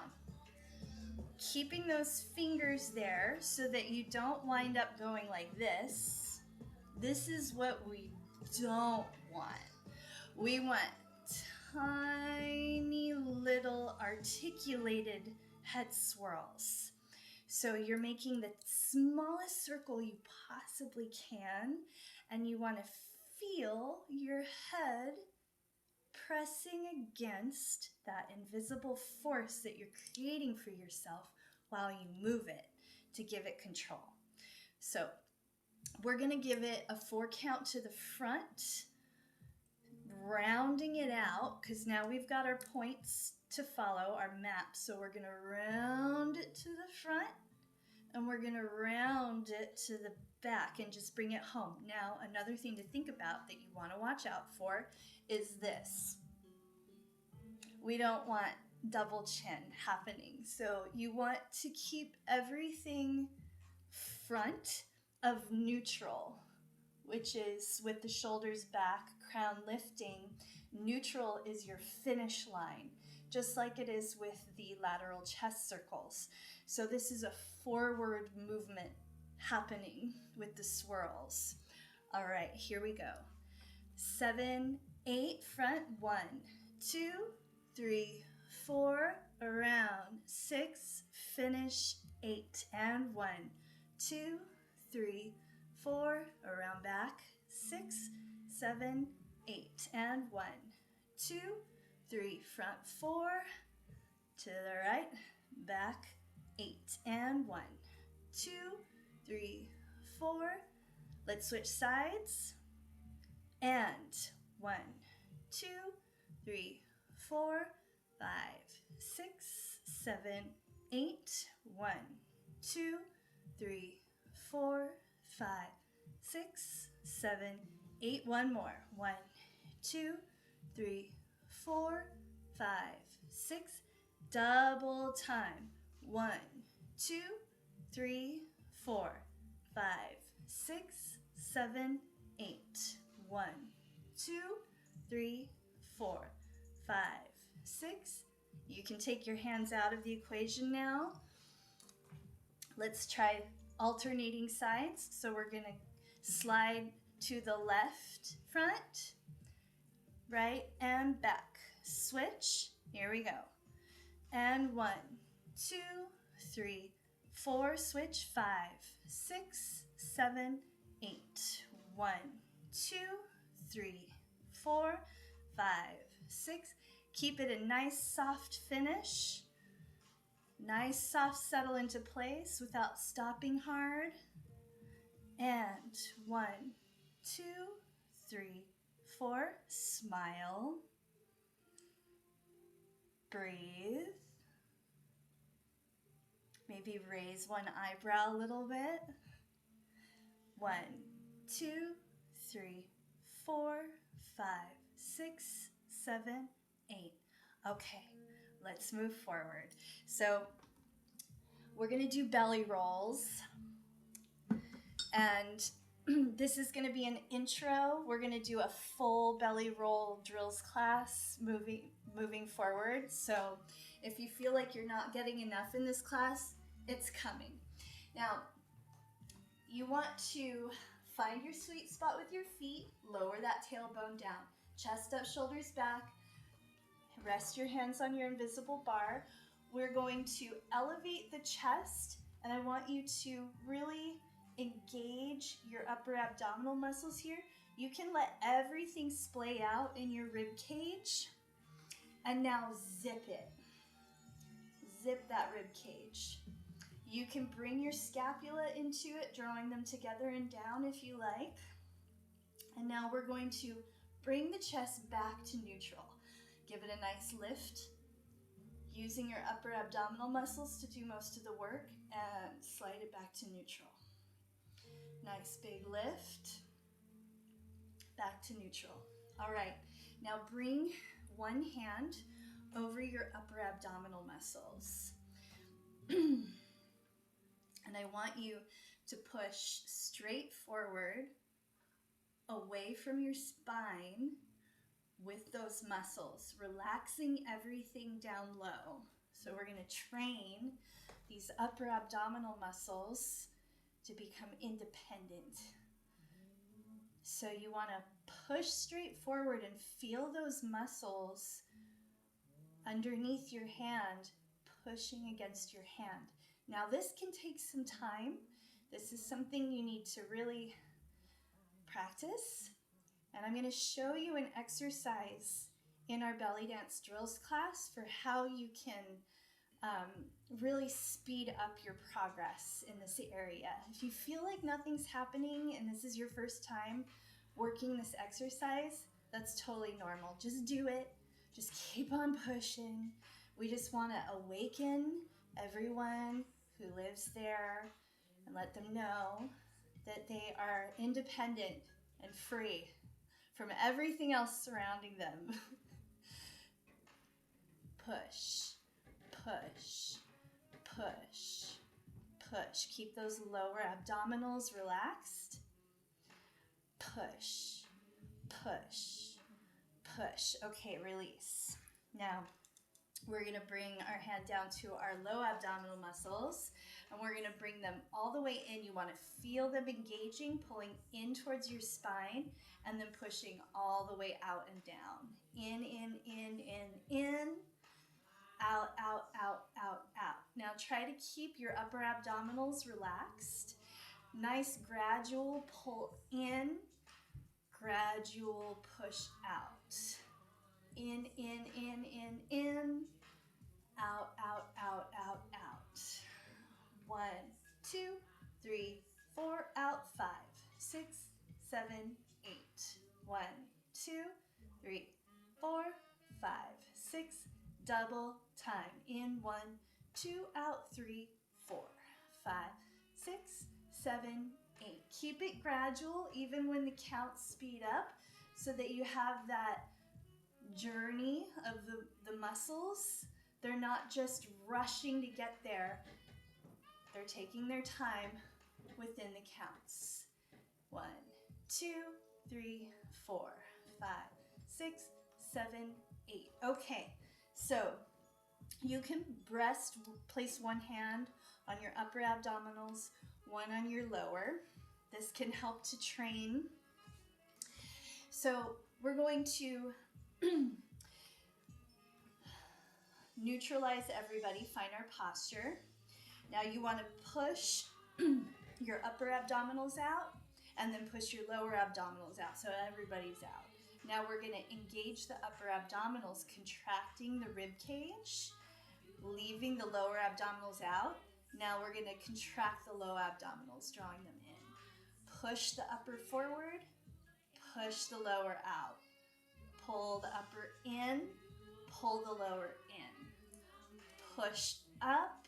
keeping those fingers there so that you don't wind up going like this. This is what we don't want. We want tiny little articulated head swirls. So you're making the smallest circle you possibly can, and you want to feel your head pressing against that invisible force that you're creating for yourself while you move it to give it control. So we're going to give it a 4 count to the front, rounding it out, because now we've got our points to follow, our map. So we're going to round it to the front, and we're going to round it to the back and just bring it home. Now, another thing to think about that you want to watch out for is this. We don't want double chin happening. So you want to keep everything front of neutral, which is with the shoulders back, crown lifting. Neutral is your finish line, just like it is with the lateral chest circles. So this is a forward movement happening with the swirls. All right, here we go. 7, 8, front, 1, 2, 3, 4, around, 6, finish, 8, and 1, 2, 3, 4, around back, 6, 7, 8, and 1, 2, 3, front, 4, to the right, back, 8, and 1, 2, 3, 4. Let's switch sides. And 1, 2, 3, 4, 5, 6, 7, 8. 1, 2, 3, 4, 5, 6, 7, 8. One more. 1, 2, 3, 4, 5, 6. Double time. 1, 2, 3, 4, 5, 6, 7, 8. 1, 2, 3, 4, 5, 6. You can take your hands out of the equation now. Let's try alternating sides. So we're going to slide to the left front, right, and back. Switch. Here we go. And 1, 2, 3, 4. Switch. 5, 6, 7, 8. 1, 2, 3, 4, 5, 6. Keep it a nice soft finish. Nice soft settle into place without stopping hard. And 1, 2, 3, 4. Smile. Breathe. Maybe raise one eyebrow a little bit. 1, 2, 3, 4, 5, 6, 7, 8. Okay, let's move forward. So we're going to do belly rolls. And this is going to be an intro. We're going to do a full belly roll drills class moving forward. So if you feel like you're not getting enough in this class, it's coming. Now, you want to find your sweet spot with your feet, lower that tailbone down, chest up, shoulders back, rest your hands on your invisible bar. We're going to elevate the chest, and I want you to really engage your upper abdominal muscles here. You can let everything splay out in your rib cage, and now zip it. Zip that rib cage. You can bring your scapula into it, drawing them together and down if you like. And now we're going to bring the chest back to neutral. Give it a nice lift, using your upper abdominal muscles to do most of the work, and slide it back to neutral. Nice big lift, back to neutral. All right, now bring one hand over your upper abdominal muscles. And I want you to push straight forward, away from your spine with those muscles, relaxing everything down low. So we're going to train these upper abdominal muscles to become independent. So you want to push straight forward and feel those muscles underneath your hand pushing against your hand. Now this can take some time. This is something you need to really practice. And I'm going to show you an exercise in our belly dance drills class for how you can really speed up your progress in this area. If you feel like nothing's happening and this is your first time working this exercise, that's totally normal. Just do it. Just keep on pushing. We just want to awaken everyone who lives there and let them know that they are independent and free from everything else surrounding them. Push, push, push, push. Keep those lower abdominals relaxed. Push, push, push. Okay, release. Now, we're going to bring our hand down to our low abdominal muscles, and we're going to bring them all the way in. You want to feel them engaging, pulling in towards your spine, and then pushing all the way out and down. In. Out, out, out, out, out. Now try to keep your upper abdominals relaxed. Nice gradual pull in, gradual push out. In. Out, out, out, out, out. 1, 2, 3, 4, out. 5, 6, 7, 8. 1, 2, 3, 4, 5, 6. Double time. In 1, 2, out. 3, 4, 5, 6, 7, 8. Keep it gradual even when the counts speed up so that you have that journey of the muscles. They're not just rushing to get there. They're taking their time within the counts. 1, 2, 3, 4, 5, 6, 7, 8. Okay, so you can place one hand on your upper abdominals, one on your lower. This can help to train. So we're going to neutralize everybody, find our posture. Now you want to push your upper abdominals out and then push your lower abdominals out so everybody's out. Now we're going to engage the upper abdominals, contracting the rib cage, leaving the lower abdominals out. Now we're going to contract the low abdominals, drawing them in. Push the upper forward, push the lower out. Pull the upper in, pull the lower in. Push up,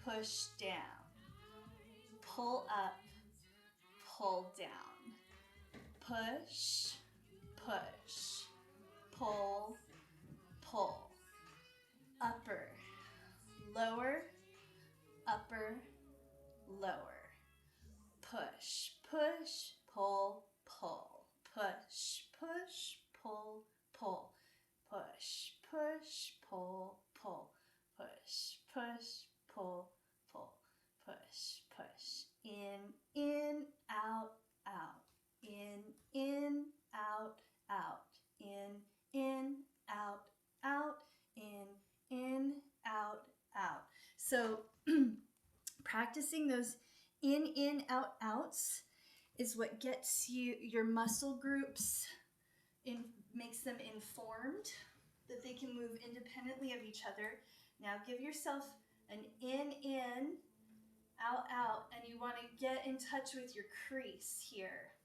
push down. Pull up, pull down. Push, push, pull, pull. Upper, lower, upper, lower. Push, push. push, pull, pull. Push, push, pull, pull. Push, push, pull, pull. Push, push, pull, pull. Push, push. In, out, out. In, out, out. In, out, out. In, out, out. So practicing those in, out, outs is what gets you your muscle groups makes them informed that they can move independently of each other. Now give yourself an in, out, out, and you want to get in touch with your crease here.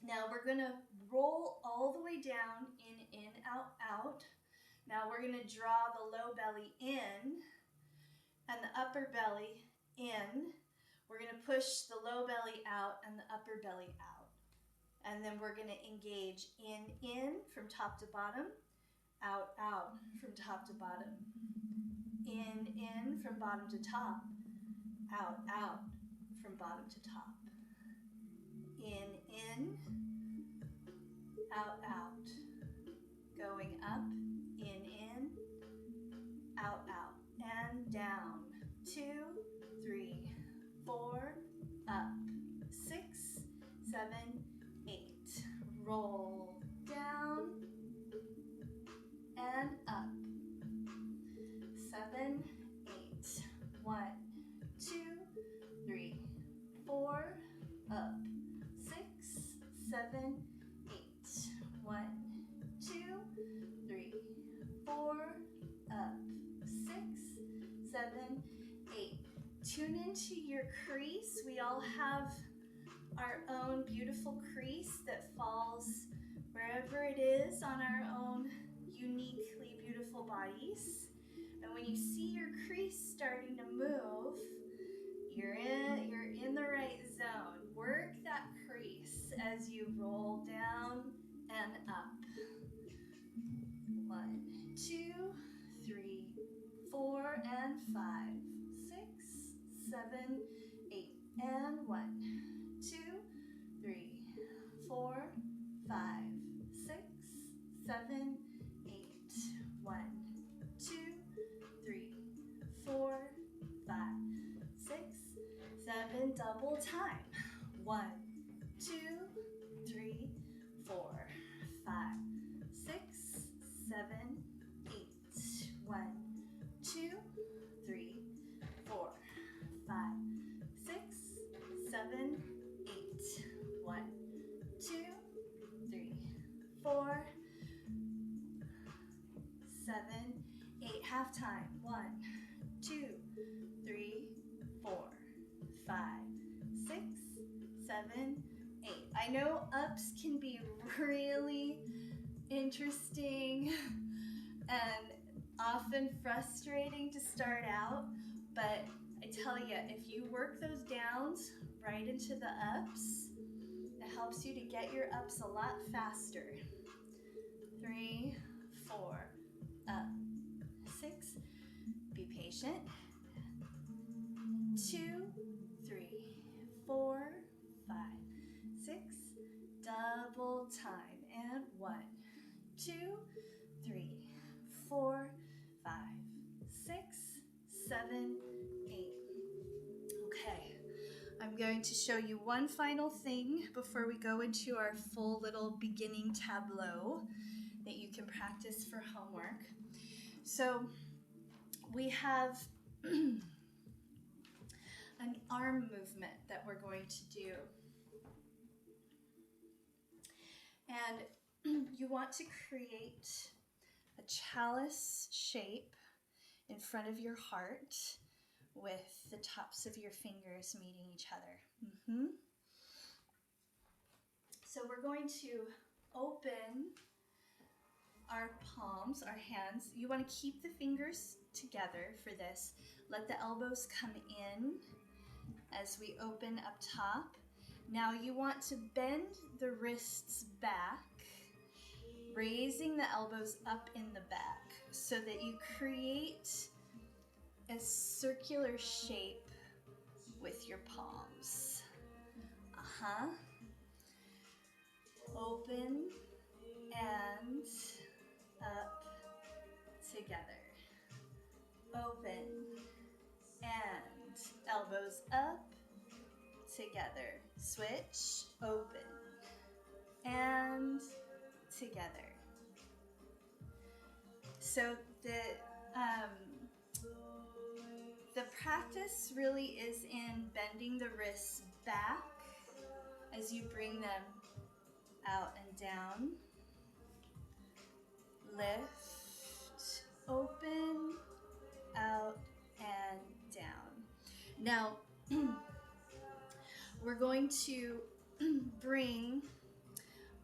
Now we're going to roll all the way down, in, out, out. Now we're going to draw the low belly in and the upper belly in. We're going to push the low belly out and the upper belly out. And then we're going to engage in from top to bottom, out, out from top to bottom, in from bottom to top, out, out from bottom to top, in, out, out, going up, in, out, out, and down, 2, 3, 4, up, 6, 7, 8, roll down and up, 7, 8, 1, 2, 3, 4, up, 6, 7, 8, 1, 2, 3, 4, up, 6, 7, 8. Tune into your crease. We all have our own beautiful crease that falls wherever it is on our own uniquely beautiful bodies. And when you see your crease starting to move, you're in the right zone. Work that crease as you roll down and up. 1, 2, 3, 4, and 5, 6, 7, 8, and 1, 2, 3, 4, 5, 6, 7, 8, 1, 2, 3, 4, 5, 6, 7, double time. 1, 2, 3, 4, 5, 6, 7, 8. 1, 2, 3, 4, 5, 6, 7, 8. 1, 2, 3, 4, 7, 8. Half time. 1, 2, 3, 4, 5, 6, 7, 8. I know ups can be really interesting and often frustrating to start out, but I tell you, if you work those downs right into the ups, it helps you to get your ups a lot faster. 3, 4, up, 6, be patient, 2, 3, 4, 5, 6, double time, and 1, 2, 3, 4, 5, 6, 7, 8. Okay, I'm going to show you one final thing before we go into our full little beginning tableau that you can practice for homework. So we have an arm movement that we're going to do. And you want to create a chalice shape in front of your heart with the tops of your fingers meeting each other. So we're going to open our palms, our hands. You want to keep the fingers together for this. Let the elbows come in as we open up top. Now you want to bend the wrists back, raising the elbows up in the back so that you create a circular shape with your palms. Open and up together. Open and elbows up together. Switch, open and together. So the practice really is in bending the wrists back as you bring them out and down. Lift, open, out, and down. Now, we're going to bring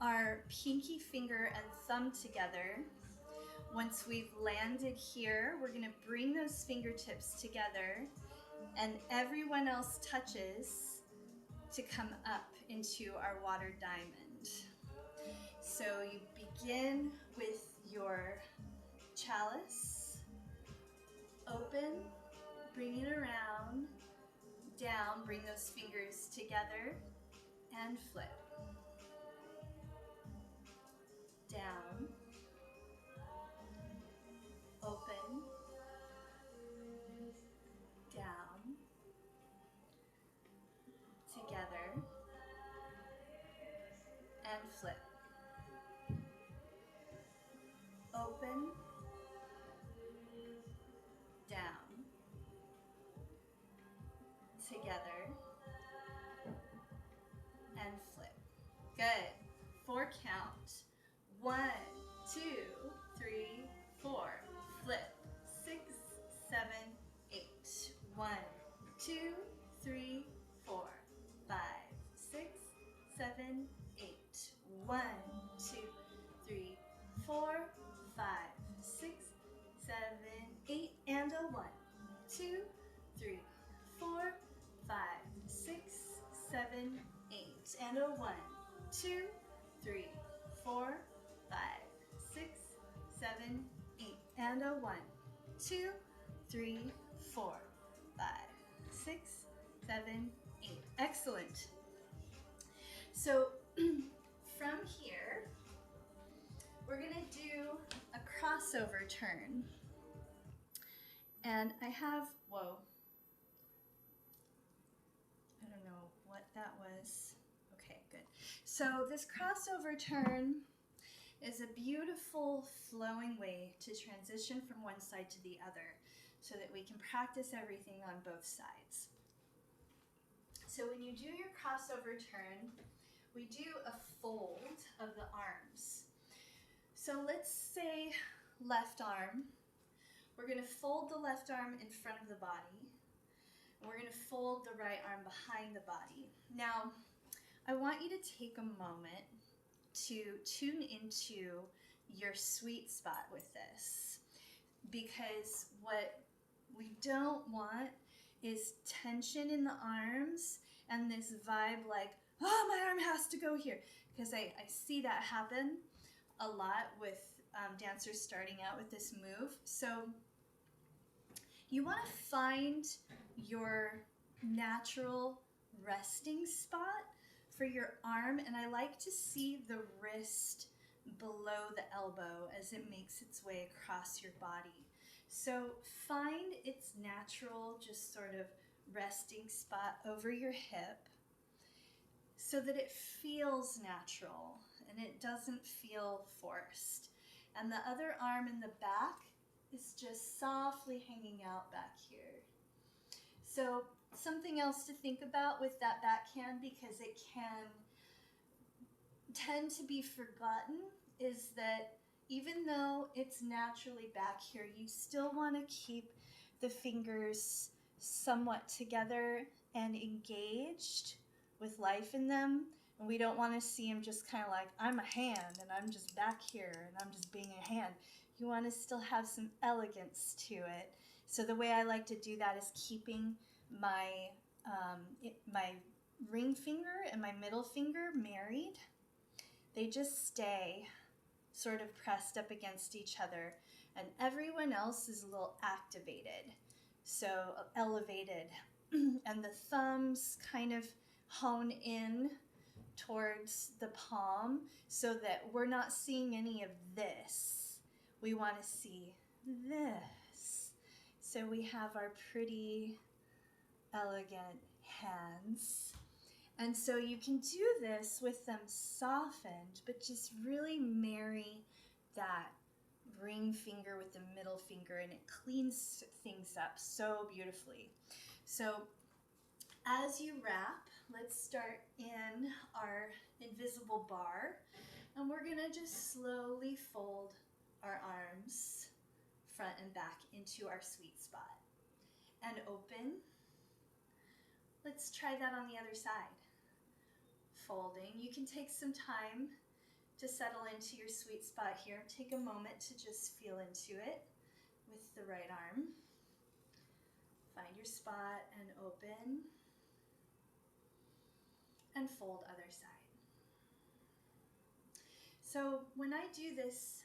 our pinky finger and thumb together. Once we've landed here, we're going to bring those fingertips together, and everyone else touches to come up into our water diamond. So you begin with your chalice, open, bring it around, down, bring those fingers together, and flip. Down, open, down, together, and flip. Open, down, together, and flip. Good. 4 count. 1, 2, 3, 4. Flip. 6, 7, 8. 1, 2, 3, 4, 5, 6, 7, 8. 1, 2, 3, 4, 5, 6, 7, 8, and a 1, 2, 3, 4, 5, 6, 7, 8, and a 1, 2, 3, 4, 5, 6, 7, 8, and a 1, 2, 3, 4, 5, 6, 7, 8. Excellent. So from here, we're going to do a crossover turn. And I have, whoa, I don't know what that was. Okay, good. So this crossover turn is a beautiful flowing way to transition from one side to the other so that we can practice everything on both sides. So when you do your crossover turn, we do a fold of the arms. So let's say left arm. We're going to fold the left arm in front of the body. And we're going to fold the right arm behind the body. Now, I want you to take a moment to tune into your sweet spot with this, because what we don't want is tension in the arms and this vibe like, oh, my arm has to go here, because I see that happen a lot with dancers starting out with this move. So you want to find your natural resting spot for your arm, and I like to see the wrist below the elbow as it makes its way across your body. So find its natural, just sort of resting spot over your hip so that it feels natural and it doesn't feel forced. And the other arm in the back is just softly hanging out back here. So something else to think about with that backhand, because it can tend to be forgotten, is that even though it's naturally back here, you still want to keep the fingers somewhat together and engaged with life in them. And we don't want to see them just kind of like, I'm a hand and I'm just back here and I'm just being a hand. You want to still have some elegance to it. So the way I like to do that is keeping my my ring finger and my middle finger married. They just stay sort of pressed up against each other, and everyone else is a little activated, so elevated, and the thumbs kind of hone in towards the palm so that we're not seeing any of this. We want to see this. So we have our pretty, elegant hands. And so you can do this with them softened, but just really marry that ring finger with the middle finger, and it cleans things up so beautifully. So as you wrap, let's start in our invisible bar, and we're gonna just slowly fold our arms front and back into our sweet spot and open. Let's try that on the other side. Folding. You can take some time to settle into your sweet spot here. Take a moment to just feel into it with the right arm. Find your spot and open. And fold other side. So when I do this,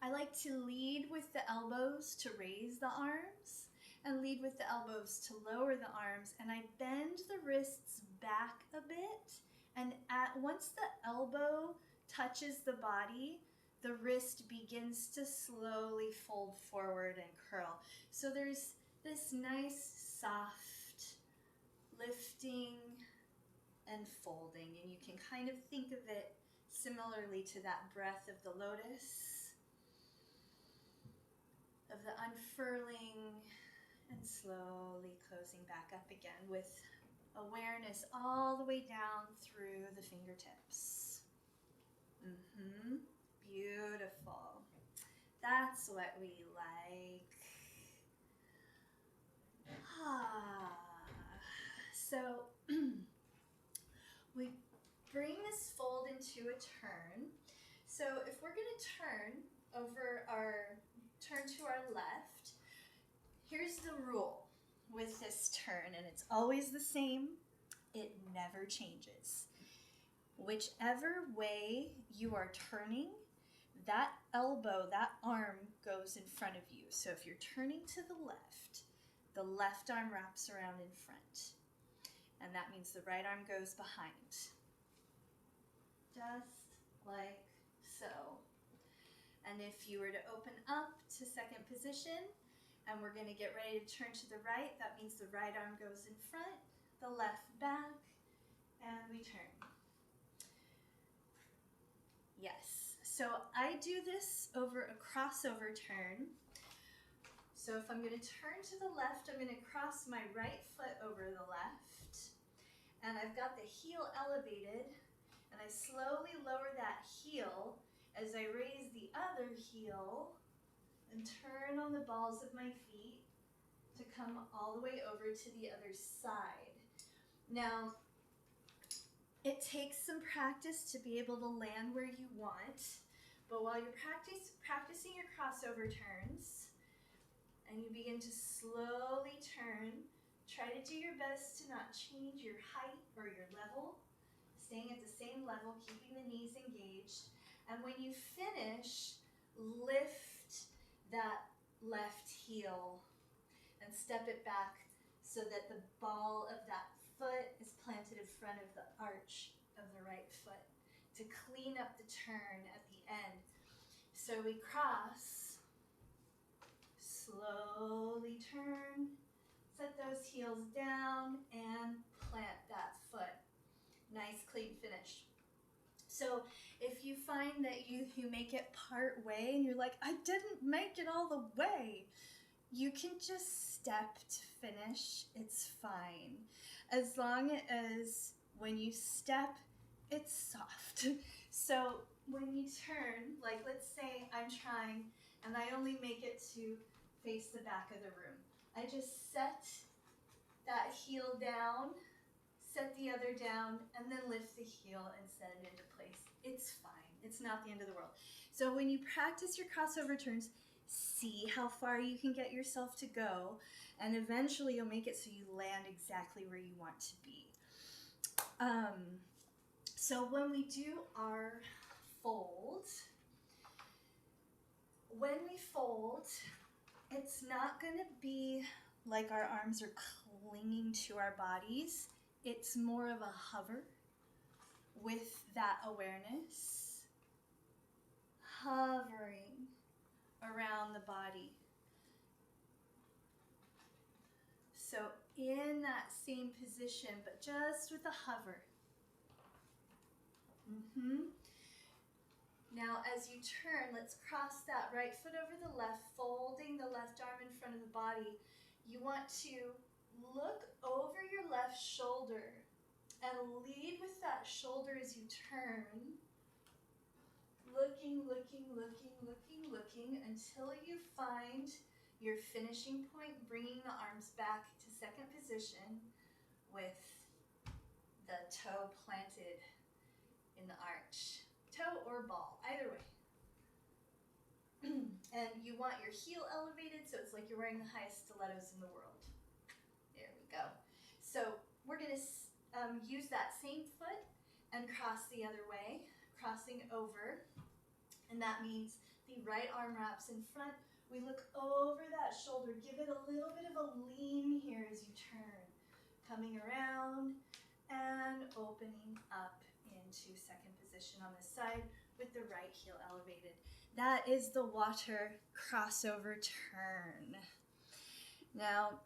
I like to lead with the elbows to raise the arms and lead with the elbows to lower the arms, and I bend the wrists back a bit, and once the elbow touches the body, the wrist begins to slowly fold forward and curl. So there's this nice soft lifting and folding, and you can kind of think of it similarly to that breath of the lotus, of the unfurling and slowly closing back up again with awareness all the way down through the fingertips. Beautiful. That's what we like. So we bring this fold into a turn. So if we're going to turn to our left, here's the rule with this turn, and it's always the same. It never changes. Whichever way you are turning, that elbow, that arm goes in front of you. So if you're turning to the left arm wraps around in front. And that means the right arm goes behind. Just like so. And if you were to open up to second position, and we're going to get ready to turn to the right, that means the right arm goes in front, the left back, and we turn. Yes, so I do this over a crossover turn. So if I'm going to turn to the left, I'm going to cross my right foot over the left, and I've got the heel elevated, and I slowly lower that heel as I raise the other heel and turn on the balls of my feet to come all the way over to the other side. Now, it takes some practice to be able to land where you want, but while you're practicing your crossover turns, and you begin to slowly turn, try to do your best to not change your height or your level, staying at the same level, keeping the knees engaged. And when you finish, lift that left heel and step it back so that the ball of that foot is planted in front of the arch of the right foot to clean up the turn at the end. So we cross, slowly turn, set those heels down, and plant that foot. Nice, clean finish. So if you find that you make it part way and you're like, I didn't make it all the way, you can just step to finish. It's fine. As long as when you step, it's soft. So when you turn, like let's say I'm trying and I only make it to face the back of the room. I just set that heel down, set the other down, and then lift the heel and set it into place. It's fine. It's not the end of the world. So when you practice your crossover turns, see how far you can get yourself to go, and eventually you'll make it so you land exactly where you want to be. So when we do our fold, it's not going to be like our arms are clinging to our bodies. It's more of a hover. with that awareness, hovering around the body. So in that same position, but just with a hover. Now as you turn, let's cross that right foot over the left, folding the left arm in front of the body. You want to look over your left shoulder and lead with that shoulder as you turn. Looking, looking, looking, looking, looking until you find your finishing point, bringing the arms back to second position with the toe planted in the arch. Toe or ball, either way. And you want your heel elevated so it's like you're wearing the highest stilettos in the world. There we go. So we're going to use that same foot and cross the other way, crossing over. And that means the right arm wraps in front. We look over that shoulder. Give it a little bit of a lean here as you turn. Coming around and opening up into second position on this side with the right heel elevated. That is the water crossover turn. Now,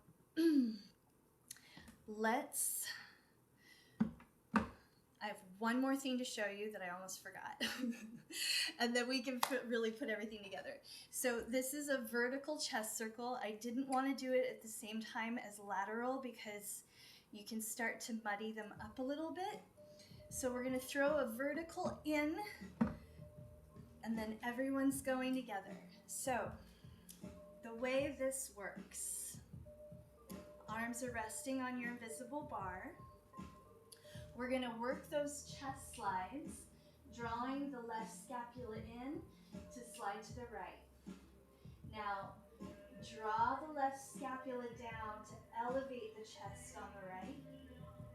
I have one more thing to show you that I almost forgot. And then we can really put everything together. So this is a vertical chest circle. I didn't want to do it at the same time as lateral because you can start to muddy them up a little bit. So we're going to throw a vertical in, and then everyone's going together. So the way this works, arms are resting on your invisible bar. We're going to work those chest slides, drawing the left scapula in to slide to the right. Now, draw the left scapula down to elevate the chest on the right.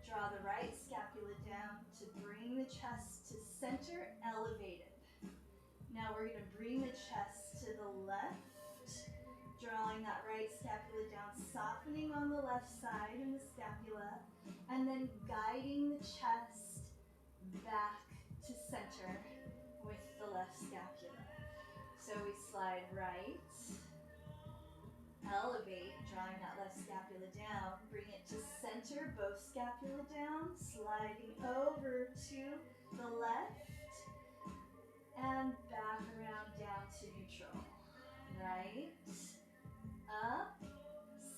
Draw the right scapula down to bring the chest to center, elevated. Now we're going to bring the chest to the left, drawing that right scapula down, softening on the left side in the scapula, and then guiding the chest back to center with the left scapula. So we slide right, elevate, drawing that left scapula down, bring it to center, both scapula down, sliding over to the left, and back around down to neutral. Right, up,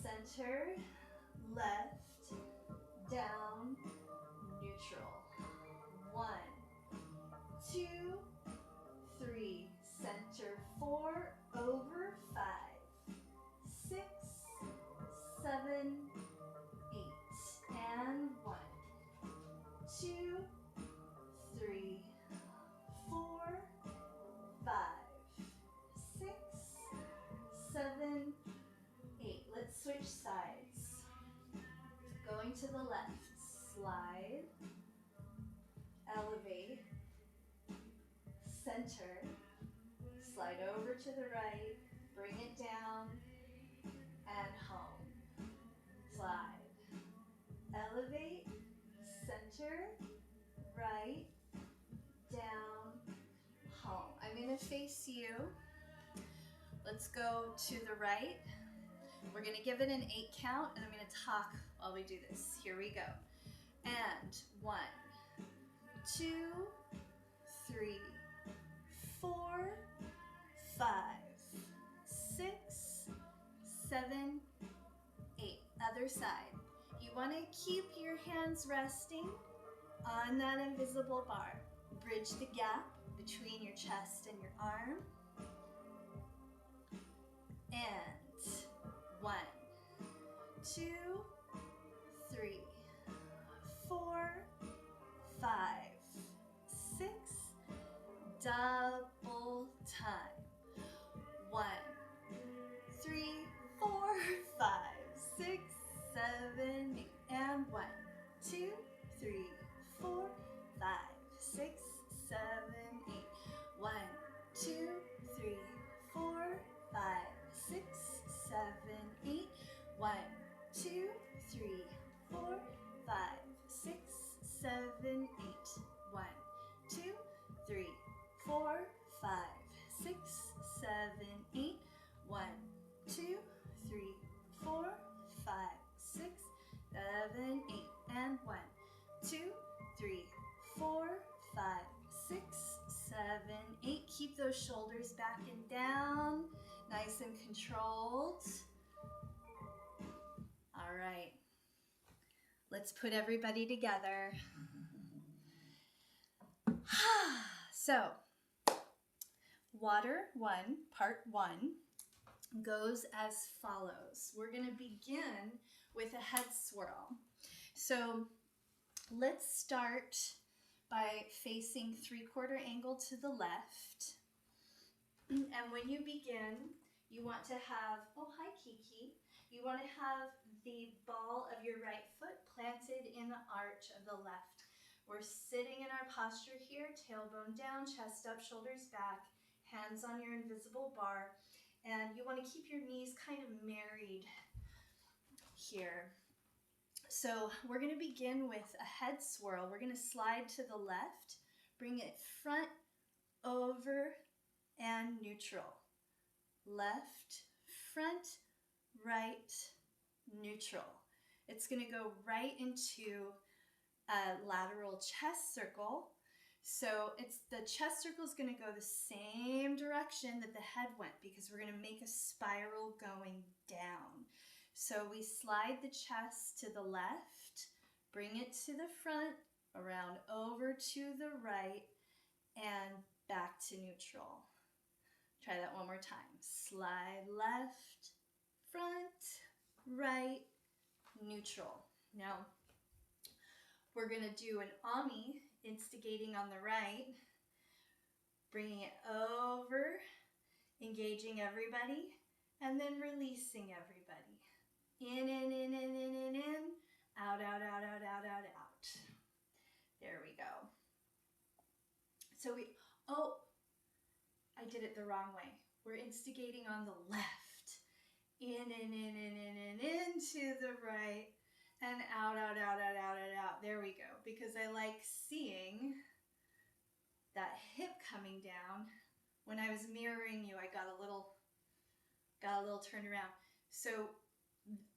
center, left, down, neutral. 1, 2, 3, center, 4, over, 5, 6, 7, 8, and 1, 2, 3, 4, 5, 6, 7, 8. Let's switch sides. Going to the left, slide, elevate, center, slide over to the right, bring it down, and home. Slide, elevate, center, right, down, home. I'm going to face you. Let's go to the right. We're going to give it an 8 count, and I'm going to talk while we do this. Here we go. And 1, 2, 3, 4, 5, 6, 7, 8. Other side. You want to keep your hands resting on that invisible bar. Bridge the gap between your chest and your arm. And 1, 2, 3, 4, 5, 6. Double time. 1, 3, 4, 5, 6, 7, 8. And 1, 2, 3, 4, 5, 6, 7, 8. 1, 2, 3, 4, 5, 6, 7, 8. 1, 2, 3, 4, 5, 6, 7, 8. 1, 4, 5, 6, 7, 8. 1, 2, 3, 4, 5, 6, 7, 8. And 1, 2, 3, 4, 5, 6, 7, 8. Keep those shoulders back and down, nice and controlled. All right, let's put everybody together. So, water 1, part 1, goes as follows. We're going to begin with a head swirl. So, let's start by facing 3/4 angle to the left. And when you begin, you want to have, oh hi Kiki, you want to have the ball of your right foot planted in the arch of the left. We're sitting in our posture here, tailbone down, chest up, shoulders back, hands on your invisible bar, and you want to keep your knees kind of married here. So we're going to begin with a head swirl. We're going to slide to the left, bring it front, over, and neutral. Left, front, right, neutral. It's going to go right into a lateral chest circle. So the chest circle is going to go the same direction that the head went because we're going to make a spiral going down. So we slide the chest to the left, bring it to the front, around over to the right, and back to neutral. Try that one more time. Slide left, front, right, neutral. Now, we're going to do an Ami, instigating on the right, bringing it over, engaging everybody, and then releasing everybody. In, out, out, out, out, out, out, out. There we go. So I did it the wrong way. We're instigating on the left. In, to the right, and out, out, out, out, out, out, out. There we go. Because I like seeing that hip coming down. When I was mirroring you, I got a little turned around. So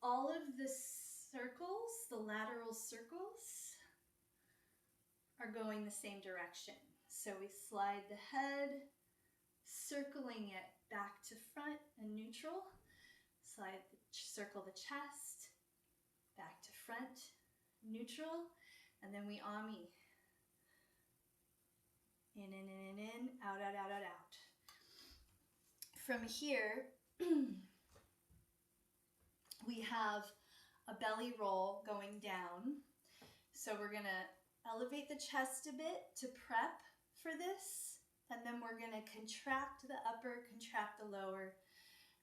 all of the circles, the lateral circles, are going the same direction. So we slide the head, circling it back to front and neutral. Circle the chest, back to front, neutral, and then we Ami. In, out, out, out, out, out. From here, we have a belly roll going down. So we're going to elevate the chest a bit to prep for this. And then we're going to contract the upper, contract the lower,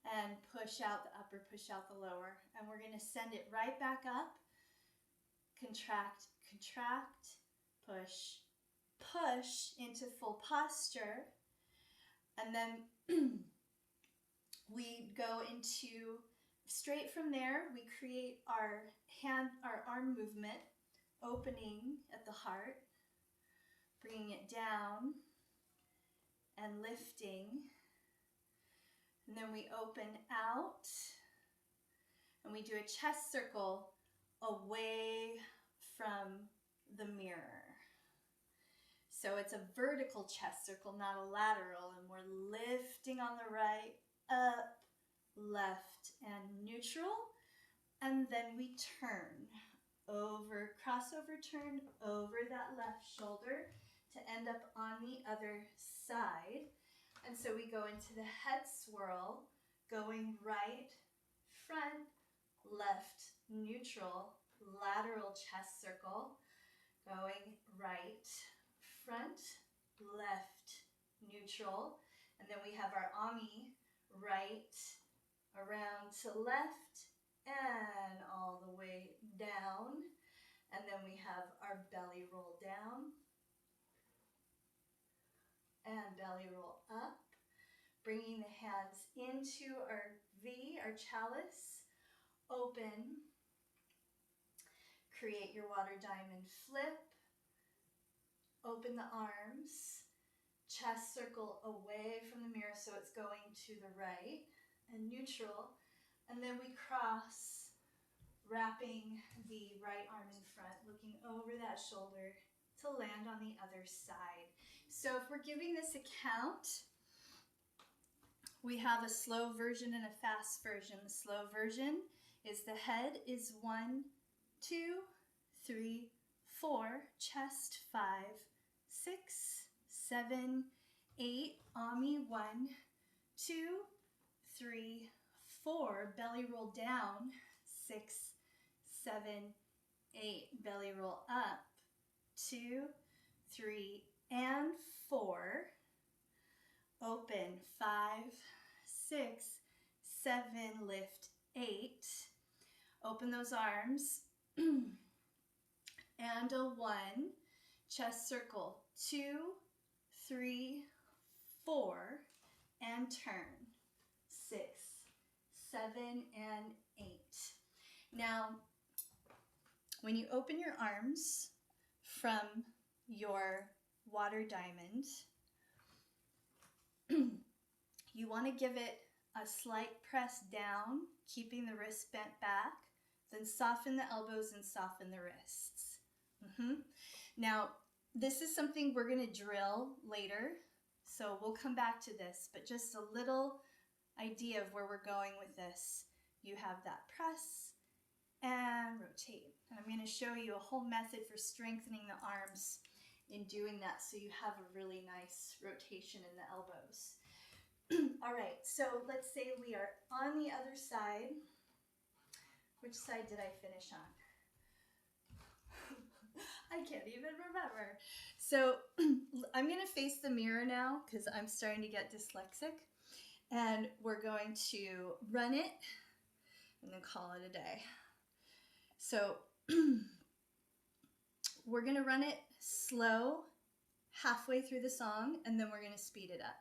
and push out the upper, push out the lower. And we're going to send it right back up. Contract, contract, push, push into full posture. And then we go into, straight from there, we create our arm movement, opening at the heart, bringing it down and lifting. And then we open out and we do a chest circle away from the mirror. So it's a vertical chest circle, not a lateral, and we're lifting on the right, up, left, and neutral. And then we turn over, crossover turn over that left shoulder to end up on the other side. And so we go into the head swirl, going right, front, left, neutral, lateral chest circle, going right, front, left, neutral, and then we have our Ami, right, around to left, and all the way down, and then we have our belly roll down, and belly roll up, bringing the hands into our V, our chalice, open, create your water diamond flip, open the arms, Chest circle away from the mirror so it's going to the right and neutral. And then we cross, wrapping the right arm in front, looking over that shoulder to land on the other side. So if we're giving this a count, we have a slow version and a fast version. The slow version is the head is 1, 2, 3, 4, chest 5, 6, 7, 8, Ami 1, 2, 3, 4, belly roll down, 6, 7, 8, belly roll up, 2, 3, and 4, open, 5, 6, 7, lift, 8, open those arms, and a 1, chest circle, 2, 3, 4, and turn, 6, 7, and 8. Now, when you open your arms from your water diamond, you want to give it a slight press down, keeping the wrist bent back, then soften the elbows and soften the wrists. Now, this is something we're going to drill later, so we'll come back to this, but just a little idea of where we're going with this. You have that press and rotate. And I'm going to show you a whole method for strengthening the arms in doing that so you have a really nice rotation in the elbows. All right, so let's say we are on the other side. Which side did I finish on? I can't even remember. So I'm going to face the mirror now because I'm starting to get dyslexic. And we're going to run it and then call it a day. So we're going to run it slow halfway through the song, and then we're going to speed it up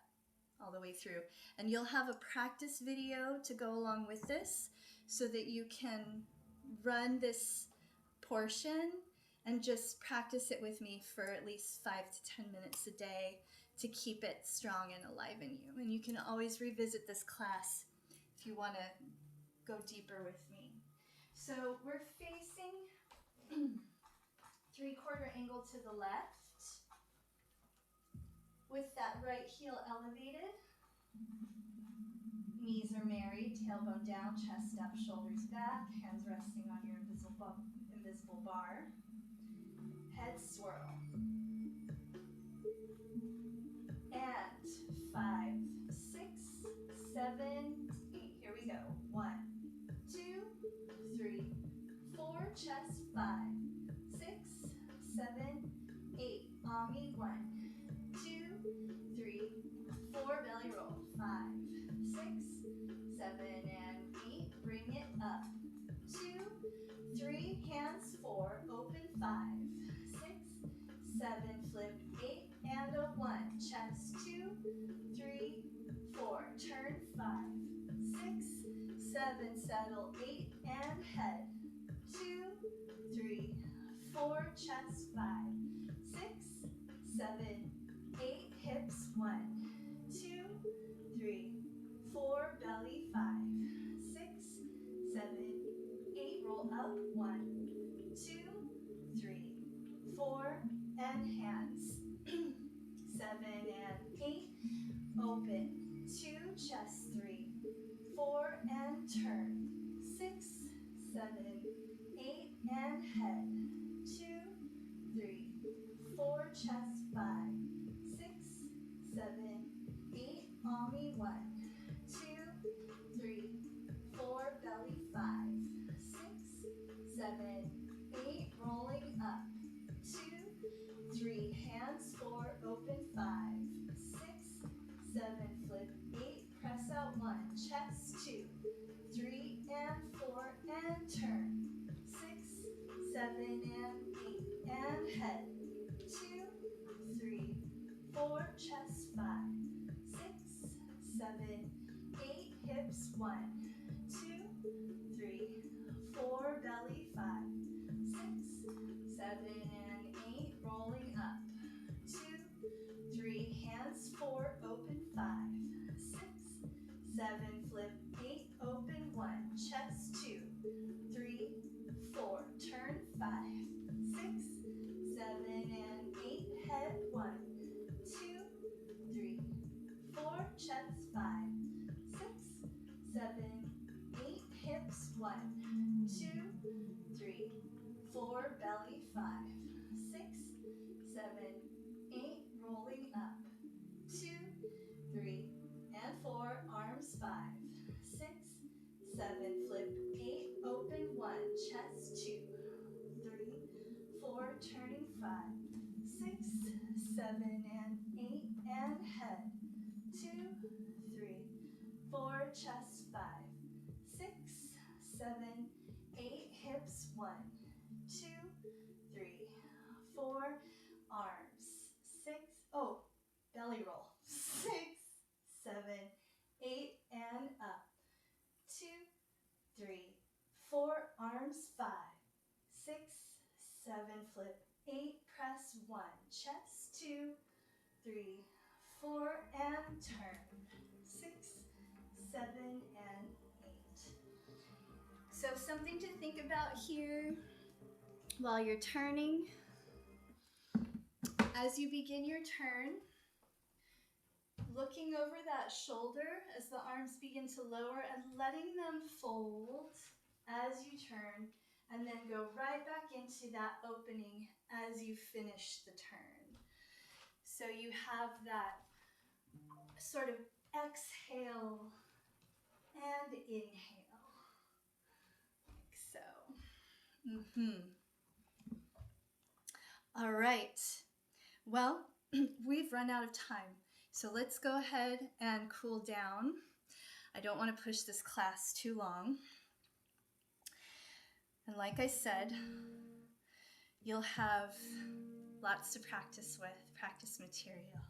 all the way through. And you'll have a practice video to go along with this so that you can run this portion and just practice it with me for at least 5 to 10 minutes a day to keep it strong and alive in you. And you can always revisit this class if you want to go deeper with me. So we're facing 3/4 angle to the left with that right heel elevated. Knees are married, tailbone down, chest up, shoulders back, hands resting on your invisible bar. Head swirl. And 5, 6, 7, 8. Here we go. 1, 2, 3, 4. Chest 5, 6, 7, 8. Ami 1, 2, 3, 4. Belly roll. 5, 6, 7, and 8. Bring it up. 2, 3. Hands 4. Open 5, 6, 7. Flip 8. And a 1, chest 2, 3, 4, turn 5, 6, 7, settle 8, and head 2, 3, 4, chest 5, 6, 7, 8, hips 1, 2, 3, 4, belly 5, 6, 7, 8, roll up 1, 2, 3, 4, and hands. 7 and 8, open, 2, chest 3, 4, and turn, 6, 7, 8, and head, 2, 3, 4, chest 5, 6, 7, 8, Ami 1, 2, 3, 4, belly 5, 6, 7, 8, rolling up, 2, 3, hands 4, open 5, 6, 7, flip 8, press out 1, chest 2, 3, and 4, and turn, 6, 7, and 8, and head, 2, 3, 4, chest 5, 6, 7, 8, hips 1, 2, 3, 4, belly 5, 6, 7, and 8, rolling up, 2, 3, hands 1, 2, 3, 4, belly, 5, 6, 7, 8, rolling up, 2, 3, and 4, arms, 5, 6, 7, flip, 8, open, 1, chest, 2, 3, 4, turning, 5, 6, 7, and 8, and head, 2, 3, 4, chest, 5, 6, 7, 8, hips, 1, 2, 3, 4, arms, 6, oh, belly roll, 6, 7, 8, and up, 2, 3, 4, arms, 5, 6, 7, flip, 8, press, 1, chest, 2, 3, 4, and turn, 6, 7, and 8. So something to think about here while you're turning. As you begin your turn, looking over that shoulder as the arms begin to lower and letting them fold as you turn, and then go right back into that opening as you finish the turn. So you have that sort of exhale and inhale, like so. All right, well, we've run out of time, so let's go ahead and cool down. I don't want to push this class too long. And like I said, you'll have lots to practice with, practice material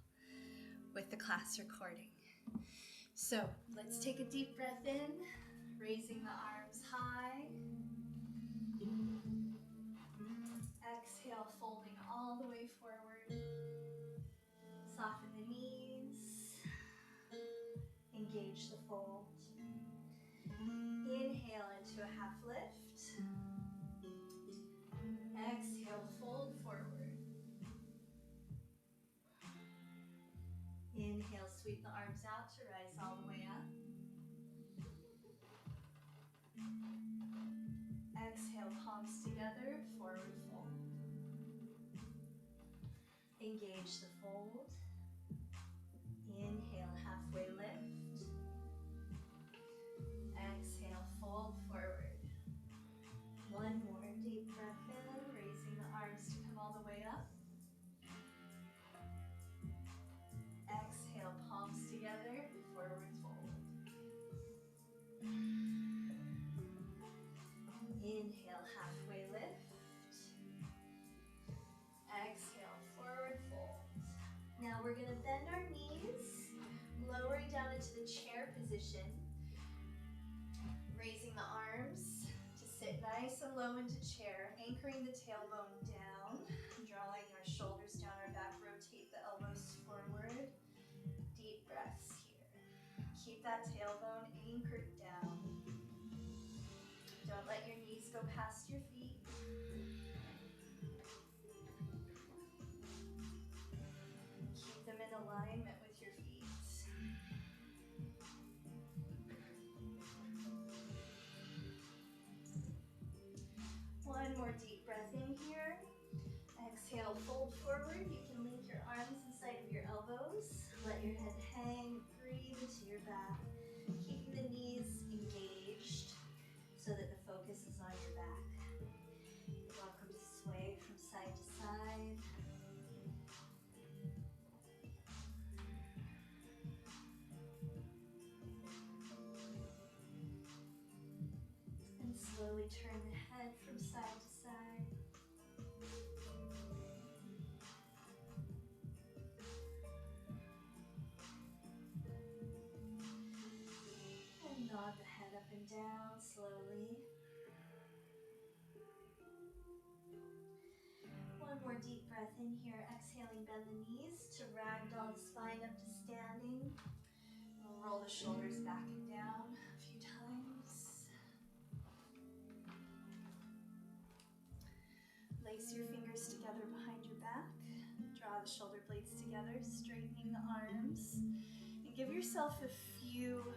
with the class recording. So let's take a deep breath in, raising the arms high. Exhale, folding all the way forward. Soften the knees. Engage the fold. Inhale into a half lift. Exhale, fold forward. Inhale, sweep the arms out to rise all the way up. Exhale, palms together, forward fold. Engage the fold. Inhale, halfway lift. Exhale, fold forward. One more deep breath in, raising the arms to come all the way up. Exhale, palms together, forward fold. Inhale, halfway lift. Exhale, forward fold. Now we're going to bend our knees, lowering down into the chair position, raising the arms to sit nice and low into chair, anchoring the tailbone down, drawing our shoulders down our back, rotate the elbows forward. Deep breaths here. Keep that tailbone anchored down. Don't let your knees go past your feet. Keep them in alignment with your feet. One more deep breath in here. Exhale, fold forward. You can link your arms inside of your elbows. Let your head hang. Breathe into your back. Keeping the knees engaged so that the focus is on your back. You're welcome to sway from side to side. And slowly turn the head from side to side. And nod the head up and down slowly. One more deep breath in here. Exhaling, bend the knees to ragdoll the spine up to standing. Roll the shoulders back and down a few times. Lace your fingers together behind your back. Draw the shoulder blades together, straightening the arms. And give yourself a few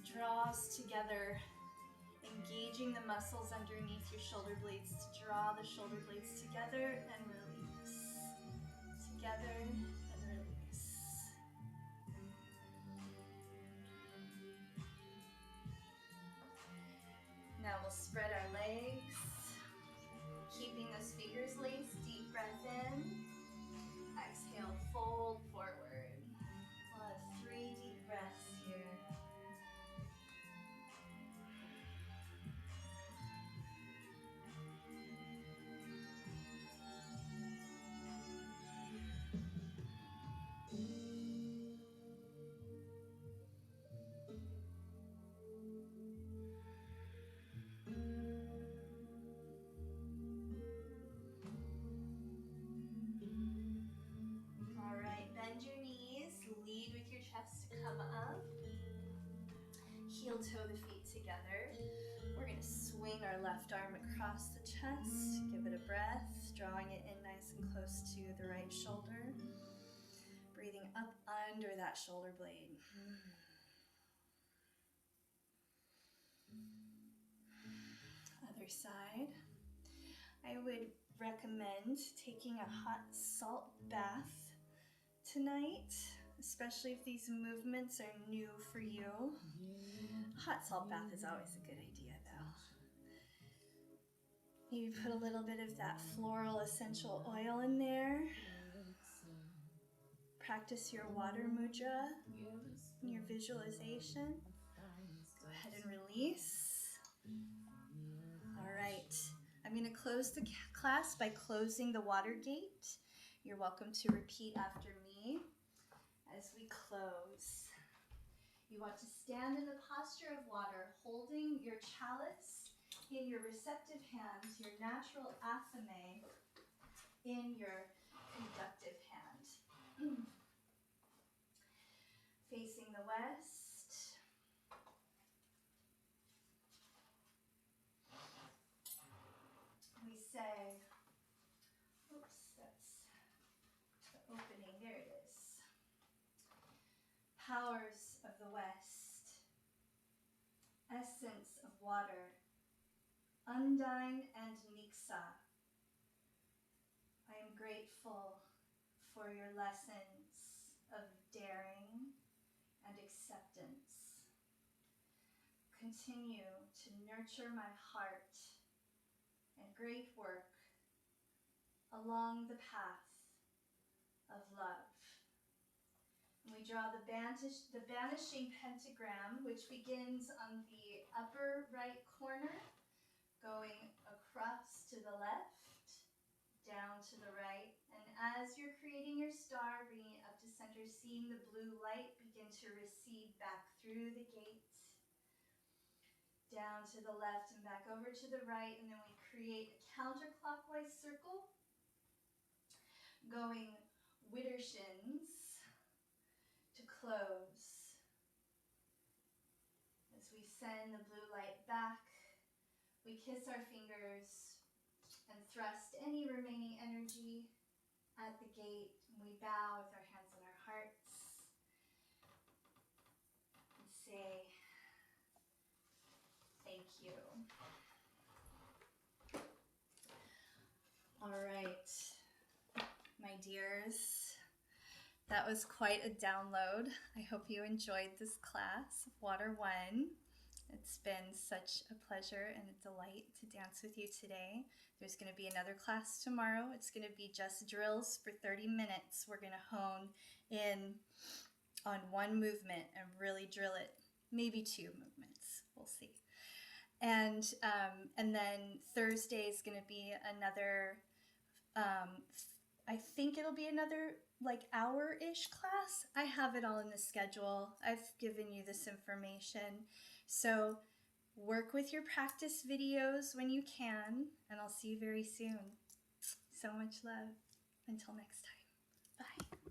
draws together Engaging the muscles underneath your shoulder blades to draw the shoulder blades together and release. Together and release. Now we'll spread our legs, keeping those fingers laced. Deep breath in. Exhale, fold forward. We'll have 3 deep breaths here. All right, bend your knees, lead with your chest to come up. Heel toe the feet together. We're going to swing our left arm across the chest. Give it a breath, drawing it in nice and close to the right shoulder. Breathing up under that shoulder blade. Other side. I would recommend taking a hot salt bath tonight, especially if these movements are new for you. Hot salt bath is always a good idea though. Maybe put a little bit of that floral essential oil in there. Practice your water mudra, your visualization. Go ahead and release. All right, I'm going to close the class by closing the water gate. You're welcome to repeat after me as we close. You want to stand in the posture of water, holding your chalice in your receptive hand, your natural athame in your conductive hand. Facing the west. We say, oops, that's the opening, there it is. Powers of the west, essence of water, Undine and Nixa. I am grateful for your lessons of daring and acceptance. Continue to nurture my heart and great work along the path of love. And we draw the banishing pentagram, which begins on the upper right corner, going across to the left, down to the right. And as you're creating your star, bringing it up to center, seeing the blue light begin to recede back through the gate, down to the left and back over to the right. And then we create a counterclockwise circle, going widdershins to close. As we send the blue light back, we kiss our fingers and thrust any remaining energy at the gate. And we bow with our hands on our hearts and say, thank you. All right, my dears, that was quite a download. I hope you enjoyed this class, Water One. It's been such a pleasure and a delight to dance with you today. There's going to be another class tomorrow. It's going to be just drills for 30 minutes. We're going to hone in on one movement and really drill it. Maybe 2 movements. We'll see. And then Thursday is going to be another, I think it'll be another like hour-ish class. I have it all in the schedule. I've given you this information. So work with your practice videos when you can, and I'll see you very soon. So much love. Until next time. Bye.